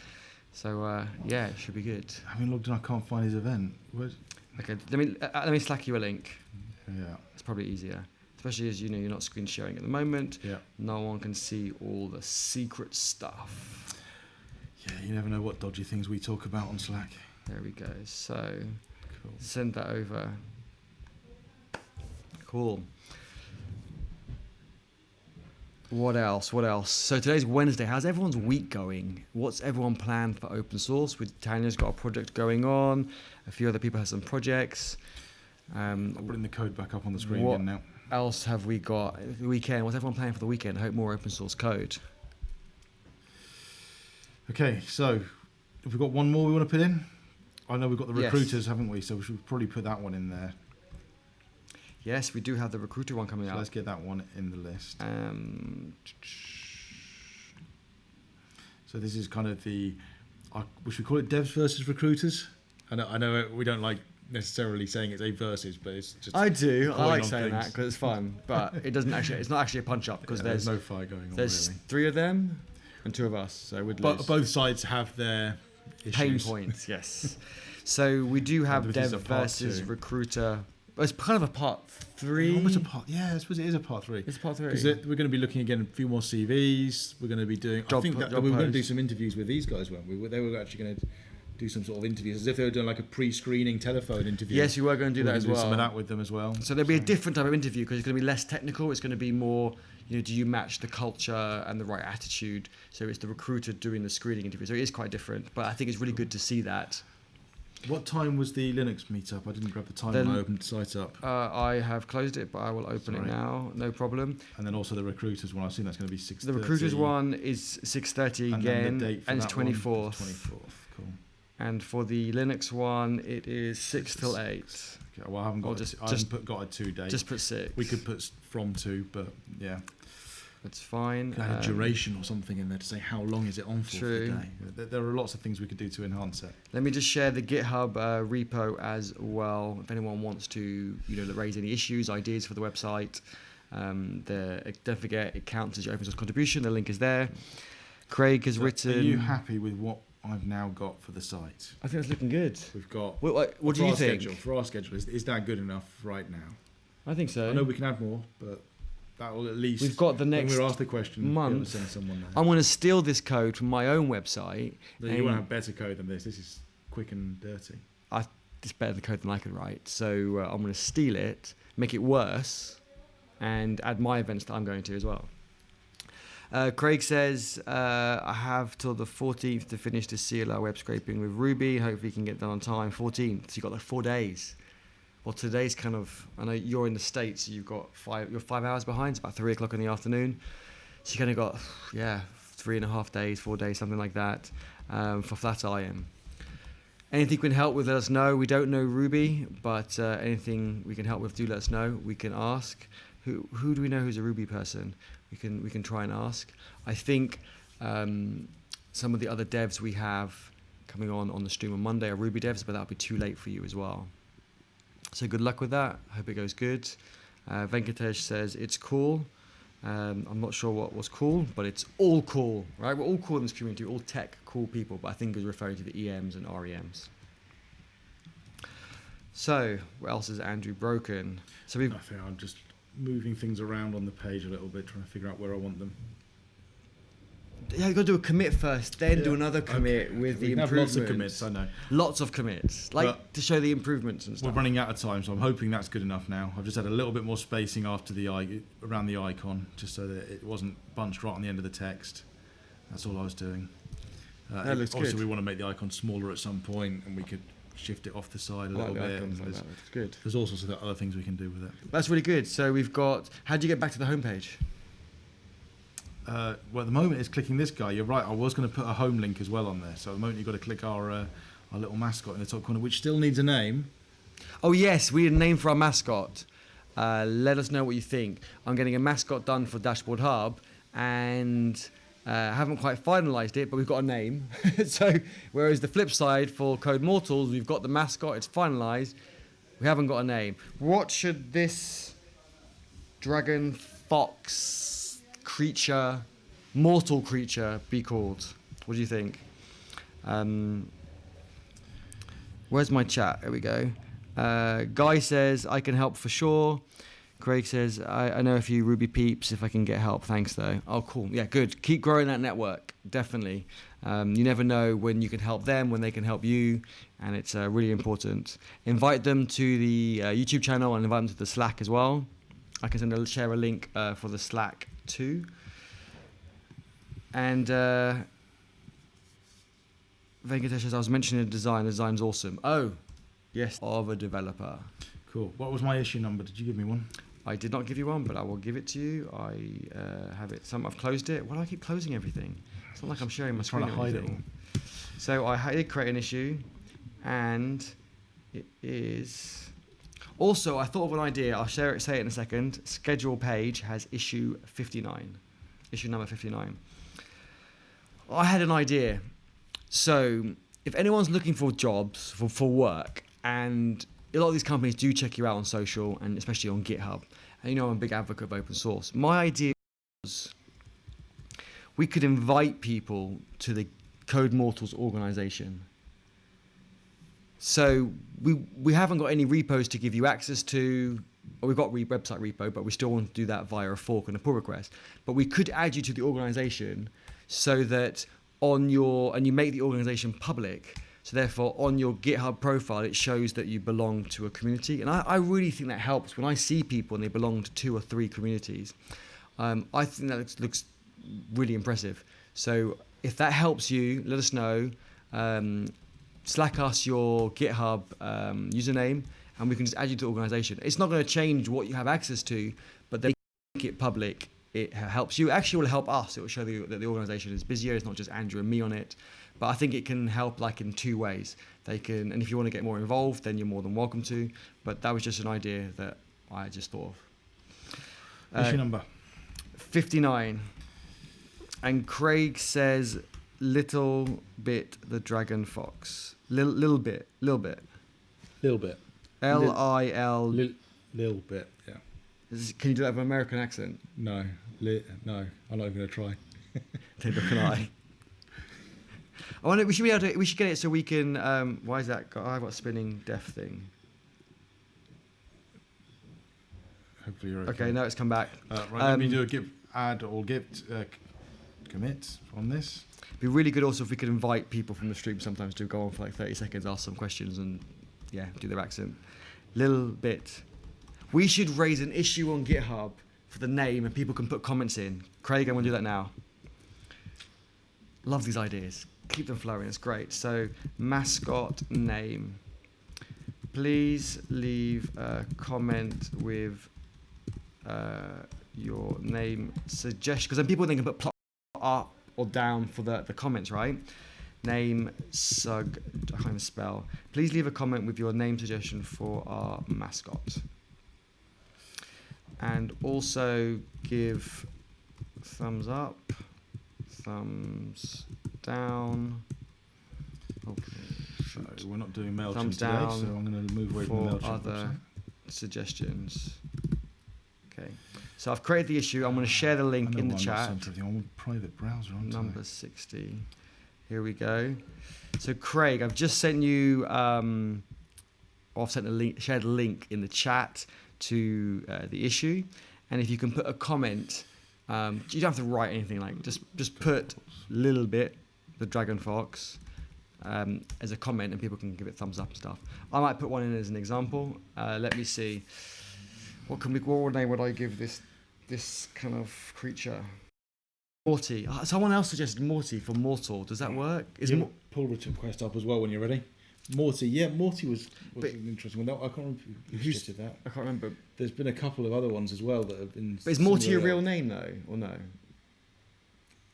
So it should be good. I haven't looked and I can't find his event. Okay, let me slack you a link. Yeah, it's probably easier, especially as you're not screen sharing at the moment. Yeah, no one can see all the secret stuff. Yeah, you never know what dodgy things we talk about on Slack. There we go. So cool. Send that over. Cool. What else? So today's Wednesday. How's everyone's week going? What's everyone planned for open source? With Tanya's got a project going on. A few other people have some projects. I'm putting the code back up on the screen again now. What else have we got? The weekend. What's everyone planning for the weekend? I hope more open source code. Okay, so have we got one more we want to put in? I know we've got the recruiters, haven't we? So we should probably put that one in there. Yes, we do have the recruiter one coming out. Let's get that one in the list. So this is kind of should we call it devs versus recruiters? I know we don't like necessarily saying it's a versus, but it's just. I do. I like saying that because it's fun, but it doesn't actually. It's not actually a punch up because there's no fight going on. There's really 3 of them and 2 of us, so we'd lose. But both sides have their issues. Pain points. Yes. So we do have dev versus recruiter. It's kind of a part 3. Almost a part. Yeah, I suppose it is a part 3. It's part 3 because we're going to be looking again a few more CVs. We're going to be doing. I think that we were going to do some interviews with these guys, weren't we? They were actually going to do some sort of interviews as if they were doing like a pre-screening telephone interview. Yes, we were going to do that as well. Some of that with them as well. So there'll be a different type of interview because it's going to be less technical. It's going to be more, do you match the culture and the right attitude? So it's the recruiter doing the screening interview. So it is quite different, but I think it's really good to see that. What time was the Linux meetup? I didn't grab the time when I opened the site up. I have closed it, but I will open it now. No problem. And then also the recruiters one. I assume that's going to be 6:30. The recruiters one is 6:30 again, and it's 24th. 24th. Cool. And for the Linux one, it is 6 till 8. Okay, well, I haven't got a 2 day. Just put 6. We could put from 2, but yeah. That's fine. Add a duration or something in there to say how long is it on for True. the day. There are lots of things we could do to enhance it. Let me just share the GitHub repo as well. If anyone wants to, raise any issues, ideas for the website, don't forget it counts as your open source contribution. The link is there. Craig has written. Are you happy with what I've now got for the site? I think it's looking good. We've got. What do you think? For our schedule, is that good enough right now? I think so. I know we can add more, but. That will at least. We've got the next when we're asked the question, month. Send someone there. I'm going to steal this code from my own website. But you want to have better code than this. This is quick and dirty. It's better the code than I can write. So I'm going to steal it, make it worse, and add my events that I'm going to as well. Craig says, I have till the 14th to finish the CLR web scraping with Ruby. Hopefully you can get done on time. 14th. So you've got like 4 days. Well, today's kind of, I know you're in the States, so you're 5 hours behind. It's about 3 o'clock in the afternoon. So you kind of got, 3.5 days, 4 days, something like that, for Flatiron. Anything we can help with, let us know. We don't know Ruby, but anything we can help with, do let us know. We can ask. Who do we know who's a Ruby person? We can try and ask. I think some of the other devs we have coming on the stream on Monday are Ruby devs, but that'll be too late for you as well. So good luck with that. Hope it goes good. Venkatesh says it's cool. I'm not sure what was cool, but it's all cool, right? We're all cool in this community, all tech cool people, but I think it's referring to the EMs and REMs. So what else is Andrew broken? So I think I'm just moving things around on the page a little bit, trying to figure out where I want them. Yeah, you've got to do a commit first, then do another commit with the improvements. Lots of commits, I know. Lots of commits, to show the improvements and stuff. We're running out of time, so I'm hoping that's good enough now. I've just had a little bit more spacing after around the icon, just so that it wasn't bunched right on the end of the text. That's all I was doing. That looks obviously, good. we want to make the icon smaller at some point, and we could shift it off the side a little bit. That's good. There's all sorts of other things we can do with it. That's really good. So we've got. How do you get back to the homepage? Well, at the moment it's clicking this guy. You're right. I was going to put a home link as well on there. So at the moment you've got to click our little mascot in the top corner, which still needs a name. Oh yes, we need a name for our mascot. Let us know what you think. I'm getting a mascot done for Dashboard Hub, and haven't quite finalised it, but we've got a name. So, whereas the flip side for Code Mortals, we've got the mascot, it's finalised, we haven't got a name. What should this dragon fox creature, mortal creature, be called? What do you think? Where's my chat? Here we go. Guy says, I can help for sure. Craig says, I know a few Ruby peeps if I can get help. Thanks, though. Oh, cool. Yeah, good. Keep growing that network. Definitely. You never know when you can help them, when they can help you, and it's really important. Invite them to the YouTube channel and invite them to the Slack as well. I can share a link for the Slack too. And Venkatesh says, I was mentioning the design. The design's awesome. Oh, yes, of a developer. Cool. What was my issue number? Did you give me one? I did not give you one, but I will give it to you. I have it. I've closed it. Why do I keep closing everything? It's not like I'm sharing my screen. Trying to hide it all. So I did create an issue, and it is. Also, I thought of an idea. I'll say it in a second. Schedule page has issue 59, issue number 59. I had an idea. So if anyone's looking for jobs, for work, and a lot of these companies do check you out on social and especially on GitHub, and you know I'm a big advocate of open source. My idea was we could invite people to the Code Mortals organization. So we haven't got any repos to give you access to, or we've got website repo, but we still want to do that via a fork and a pull request. But we could add you to the organization so that and you make the organization public. So therefore, on your GitHub profile, it shows that you belong to a community. And I really think that helps when I see people and they belong to 2 or 3 communities. I think that looks really impressive. So if that helps you, let us know. Slack us your GitHub username, and we can just add you to the organization. It's not going to change what you have access to, but they make it public. It helps you. Actually, it will help us. It will show that the organization is busier. It's not just Andrew and me on it. But I think it can help like in 2 ways. They can, and if you want to get more involved, then you're more than welcome to. But that was just an idea that I just thought of. Issue number 59. And Craig says, little bit the dragon fox. Little bit. Little bit. L-I-L. Little bit, yeah. Can you do that with an American accent? No, I'm not even going to try. Neither can I. I wonder, we should get it so we can. Why is that? I've got a spinning deaf thing. Hopefully you're okay. Okay, now it's come back. Right, let me do a git add or git commit on this. It'd be really good also if we could invite people from the stream sometimes to go on for like 30 seconds, ask some questions, and do their accent. Little bit. We should raise an issue on GitHub for the name, and people can put comments in. Craig, I'm going to do that now. Love these ideas. Keep them flowing. It's great. So, mascot name. Please leave a comment with your name suggestion, because then people can put plot up or down for the comments, right? Name I can't even spell. Please leave a comment with your name suggestion for our mascot. And also give thumbs up, thumbs down. Okay. So we're not doing MailChimp thumbs today, down so I'm going to move away from for MailChimp. other suggestions. Okay. So I've created the issue. I'm going to share the link in the chat. I'm on a private browser. Number 60. Here we go. So Craig, I've just sent you. I've sent a link, shared a link in the chat to the issue, and if you can put a comment, you don't have to write anything, like just put little bit the dragon fox as a comment, and people can give it thumbs up and stuff. I might put one in as an example. Let me see. What name would I give this kind of creature? Morty. Someone else suggested Morty for mortal. Does that work? Pull the request up as well when you're ready. Morty, yeah, Morty was an interesting one. I can't remember who suggested that. I can't remember. There's been a couple of other ones as well that have been. But is Morty a real name though, or no?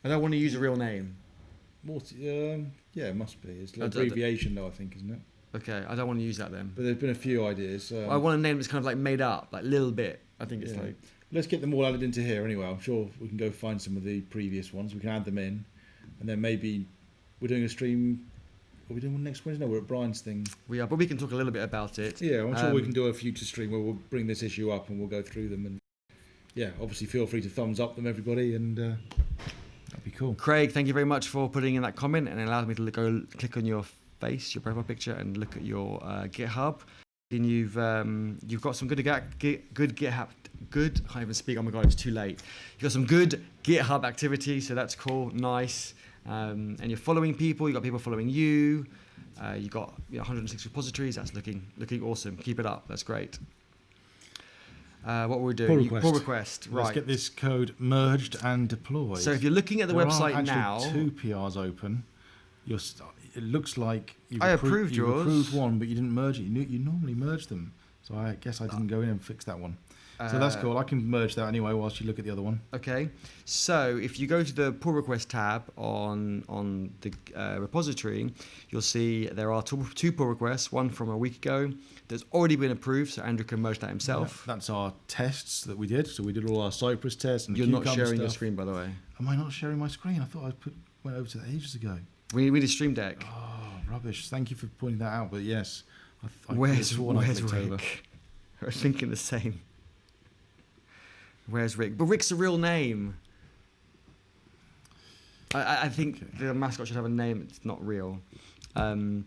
I don't want to use a real name. Morty, yeah, it must be. It's like abbreviation though, I think, isn't it? Okay, I don't want to use that then. But there's been a few ideas. I want a name that's kind of like made up, like little bit. I think it's like let's get them all added into here anyway. I'm sure we can go find some of the previous ones. We can add them in, and then maybe we're doing a stream. Are we doing one next Wednesday? No, we're at Brian's thing. We are, but we can talk a little bit about it. Yeah, I'm sure we can do a future stream where we'll bring this issue up and we'll go through them. And yeah, obviously feel free to thumbs up them, everybody, and that'd be cool. Craig, thank you very much for putting in that comment and allowed me to go click on your face, your profile picture, and look at your GitHub. And you've got some good GitHub. Good, I can't even speak. Oh my god, it's too late. You've got some good GitHub activity, so that's cool, nice. And you're following people. You've got people following you. You've got 106 repositories. That's looking awesome. Keep it up. That's great. What we're doing? Pull request. Right. Let's get this code merged and deployed. So if you're looking at the website now, two PRs open. It looks like you've approved yours. You approved one, but you didn't merge it. You normally merge them. So I guess I didn't go in and fix that one. So that's cool. I can merge that anyway whilst you look at the other one. Okay. So if you go to the pull request tab on the repository, you'll see there are two pull requests, one from a week ago that's already been approved, so Andrew can merge that himself. Yeah, that's our tests that we did. So we did all our Cypress tests and You're not sharing your screen, by the way. Am I not sharing my screen? I thought went over to that ages ago. We need a Stream Deck. Oh, rubbish. Thank you for pointing that out. But yes. Where's Rick? I was thinking the same. Where's Rick? But Rick's a real name. I think the mascot should have a name. It's not real. Andrew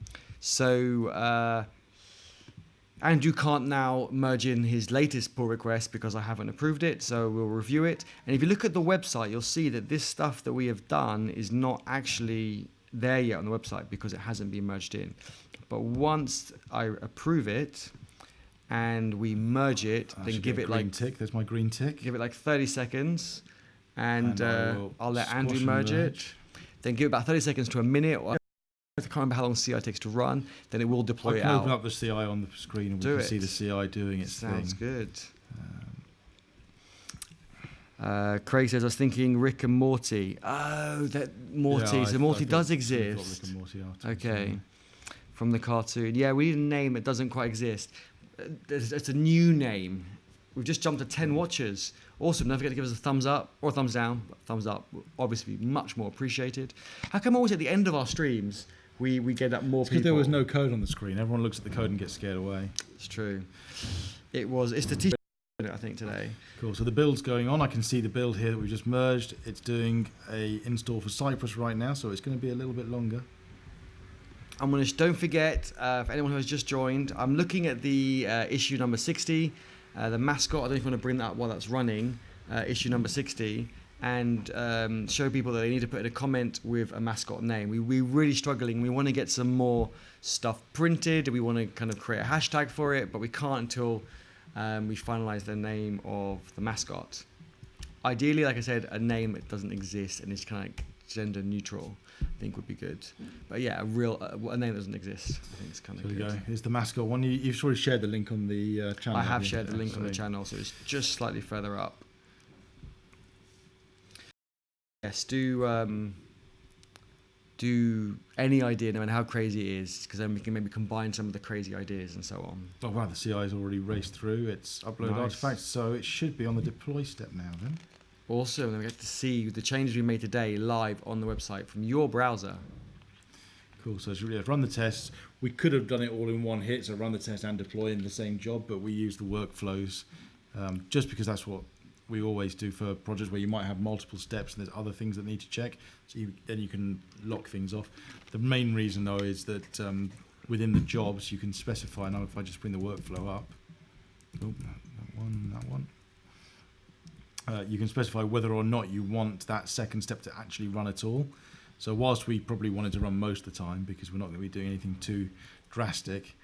can't now merge in his latest pull request because I haven't approved it, so we'll review it. And if you look at the website, you'll see that this stuff that we have done is not actually there yet on the website because it hasn't been merged in. But once I approve it and we merge it, then give it like tick. There's my green tick. Give it like 30 seconds, and I'll let Andrew merge it. Then give it about 30 seconds to a minute. I can't remember how long CI takes to run. Then it will deploy it out. I can open up the CI on the screen and we can see the CI doing its thing. Sounds good. Craig says, I was thinking Rick and Morty. Oh, that Morty. So Morty does exist. Rick and Morty okay. From the cartoon. Yeah, we need a name. It doesn't quite exist. It's a new name. We've just jumped to 10 watchers. Awesome. Don't forget to give us a thumbs up or a thumbs down. Thumbs up will obviously be much more appreciated. How come always at the end of our streams we get up more people? Because there was no code on the screen. Everyone looks at the code and gets scared away. It's true. It's the t-shirt, I think, today. Cool. So the build's going on. I can see the build here that we just merged. It's doing a install for Cypress right now, so it's going to be a little bit longer. Don't forget, for anyone who has just joined, I'm looking at the issue number 60, the mascot. I don't know if you want to bring that up while that's running, issue number 60, and show people that they need to put in a comment with a mascot name. We're really struggling. We want to get some more stuff printed. We want to kind of create a hashtag for it, but we can't until we finalize the name of the mascot. Ideally, like I said, a name that doesn't exist and is kind of like gender neutral, I think would be good. But yeah, a name that doesn't exist, I think it's kind of good. There we go. Here's the mascot one. You've already shared the link on the channel. I have shared the link on the channel, so it's just slightly further up. Yes, do any idea, no matter how crazy it is, because then we can maybe combine some of the crazy ideas and so on. Oh wow, the CI has already raced through. It's uploaded artifacts, so it should be on the deploy step now then. Awesome, then we get to see the changes we made today live on the website from your browser. Cool, so let's run the tests. We could have done it all in one hit, so run the test and deploy in the same job, but we use the workflows just because that's what we always do for projects where you might have multiple steps and there's other things that need to check, so then you can lock things off. The main reason though is that within the jobs you can specify, now if I just bring the workflow up, that one. You can specify whether or not you want that second step to actually run at all. So whilst we probably wanted to run most of the time because we're not going to be doing anything too drastic,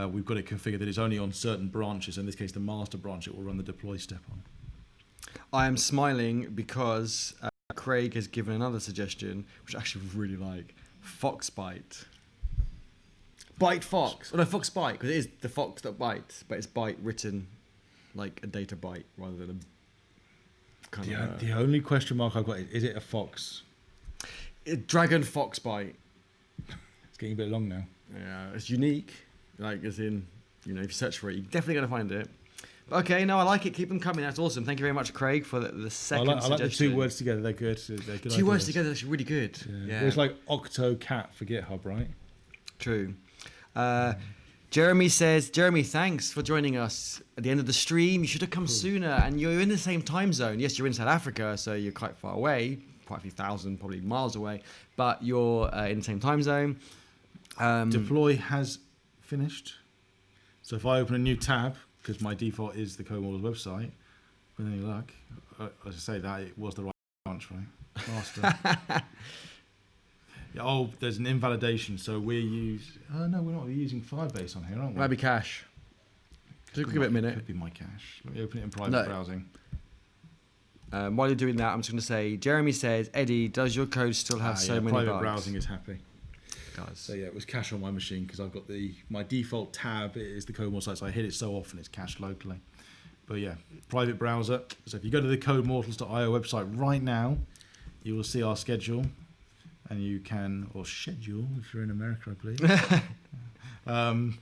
we've got it configured that it's only on certain branches. In this case, the master branch, it will run the deploy step on. I am smiling because Craig has given another suggestion, which I actually really like. Fox bite. Bite fox. Oh no, fox bite, because it is the fox that bites, but it's bite written like a data byte rather than a the only question mark I've got is it a fox? Dragon fox bite. It's getting a bit long now. Yeah, it's unique. Like as in, if you search for it, you're definitely going to find it. Okay, no, I like it. Keep them coming. That's awesome. Thank you very much, Craig, for the second I like the suggestion. 2 words together. They're good. They're good Two words ideas. together, that's really good. Yeah. Well, it's like Octocat for GitHub, right? True. Jeremy says, Jeremy, thanks for joining us at the end of the stream. You should have come sooner. And you're in the same time zone. Yes, you're in South Africa, so you're quite far away, quite a few thousand, probably miles away. But you're in the same time zone. Deploy has finished. So if I open a new tab, because my default is the co-models website, with any luck, as I say that, it was the right branch, right? Master. Yeah, there's an invalidation, so we're no, we're not using Firebase on here, aren't we? Might be cache. Just give it a minute. Could be my cache. Let me open it in private browsing. While you're doing that, I'm just going to say, Jeremy says, Eddie, does your code still have so many private bugs? browsing is happy. It does. So yeah, it was cache on my machine because I've got my default tab is the CodeMortal site, so I hit it so often it's cached locally. But yeah, private browser. So if you go to the codemortals.io website right now, you will see our schedule. And you can, or schedule if you're in America, I believe. And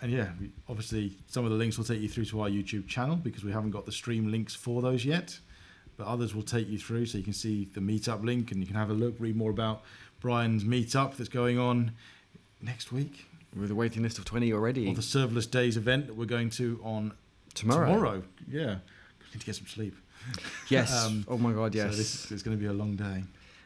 yeah, obviously some of the links will take you through to our YouTube channel because we haven't got the stream links for those yet. But others will take you through so you can see the meetup link and you can have a look, read more about Brian's meetup that's going on next week. With a waiting list of 20 already. Or the Serverless Days event that we're going to on tomorrow. Yeah. We need to get some sleep. Yes. Oh my God, yes. So this is going to be a long day.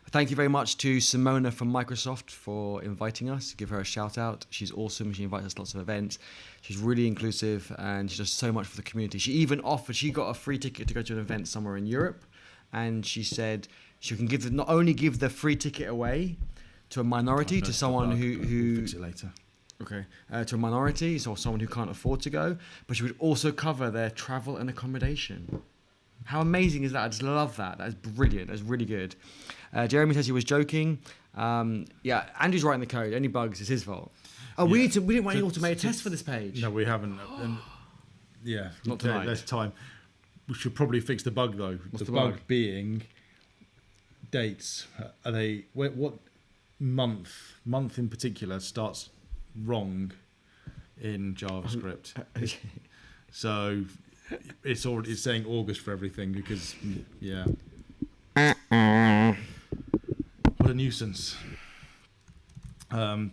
Thank you very much to Simona from Microsoft for inviting us. Give her a shout out. She's awesome. She invites us to lots of events. She's really inclusive and she does so much for the community. She even she got a free ticket to go to an event somewhere in Europe. And she said she can not only give the free ticket away to a minority, to someone who we'll fix it later. Okay, to a minority, so someone who can't afford to go, but she would also cover their travel and accommodation. How amazing is that? I just love that. That's brilliant. That's really good. Jeremy says he was joking. Yeah, Andrew's writing the code. Any bugs, it's his fault. Oh, yeah. we didn't want any automated tests for this page. No, we haven't. And yeah, not tonight. There's time. We should probably fix the bug though. What's the bug? Bug being dates. Are they what month in particular starts wrong in JavaScript? So it's saying August for everything because yeah. What a nuisance. I'm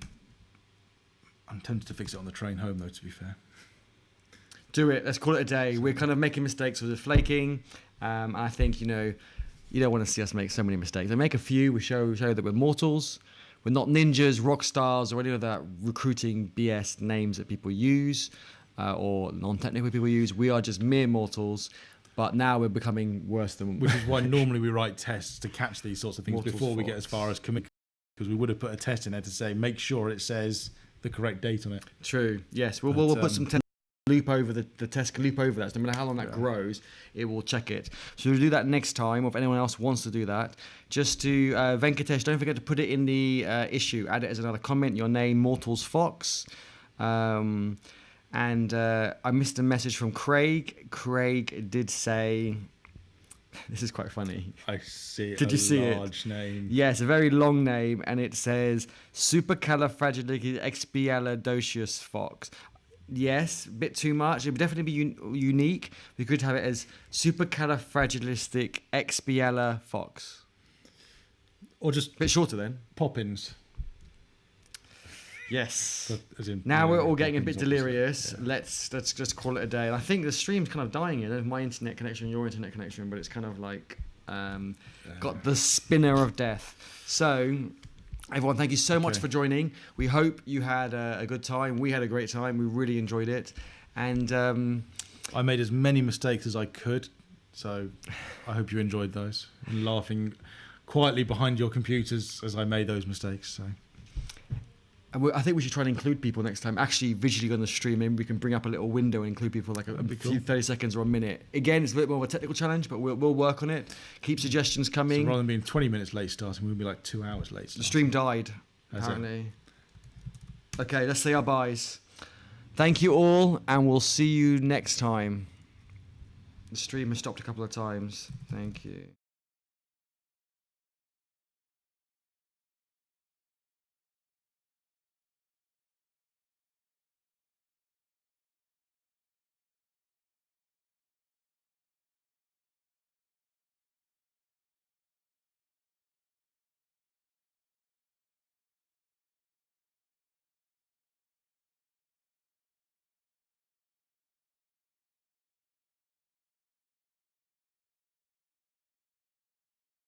tempted to fix it on the train home though, to be fair. Do it. Let's call it a day. We're kind of making mistakes with the flaking. I think, you don't want to see us make so many mistakes. We make a few. We show that we're mortals. We're not ninjas, rock stars, or any of that recruiting BS names that people use or non-technical people use. We are just mere mortals. But now we're becoming worse than... Which is why normally we write tests to catch these sorts of things Mortals before we get as far as commit. Because we would have put a test in there to say, make sure it says the correct date on it. True. Yes. We'll put some loop over the test can loop over that. So no matter how long that grows, it will check it. So we'll do that next time. Or if anyone else wants to do that, just to Venkatesh, don't forget to put it in the issue. Add it as another comment. Your name, Mortals Fox. And I missed a message from Craig. Craig did say, this is quite funny. I see it. Did you see it? Large name. Yes, a very long name, and it says supercalifragilisticexpialidocious fox. Yes, a bit too much. It would definitely be unique. We could have it as supercalifragilisticexpialidocious fox. Or just a bit shorter then. Poppins. Yes. As in, now we're all getting a bit Poppins, delirious. Yeah. Let's just call it a day. And I think the stream's kind of dying here. There's my internet connection, your internet connection, but it's kind of like got the spinner of death. So, everyone, thank you so much for joining. We hope you had a good time. We had a great time. We really enjoyed it. And I made as many mistakes as I could. So I hope you enjoyed those. And laughing quietly behind your computers as I made those mistakes. So. And I think we should try and include people next time. Actually, visually on the stream, maybe we can bring up a little window and include people like a few 30 seconds or a minute. Again, it's a bit more of a technical challenge, but we'll work on it. Keep suggestions coming. So rather than being 20 minutes late starting, we'll be like 2 hours late starting. The stream died, apparently. Okay, let's say our byes. Thank you all, and we'll see you next time. The stream has stopped a couple of times. Thank you.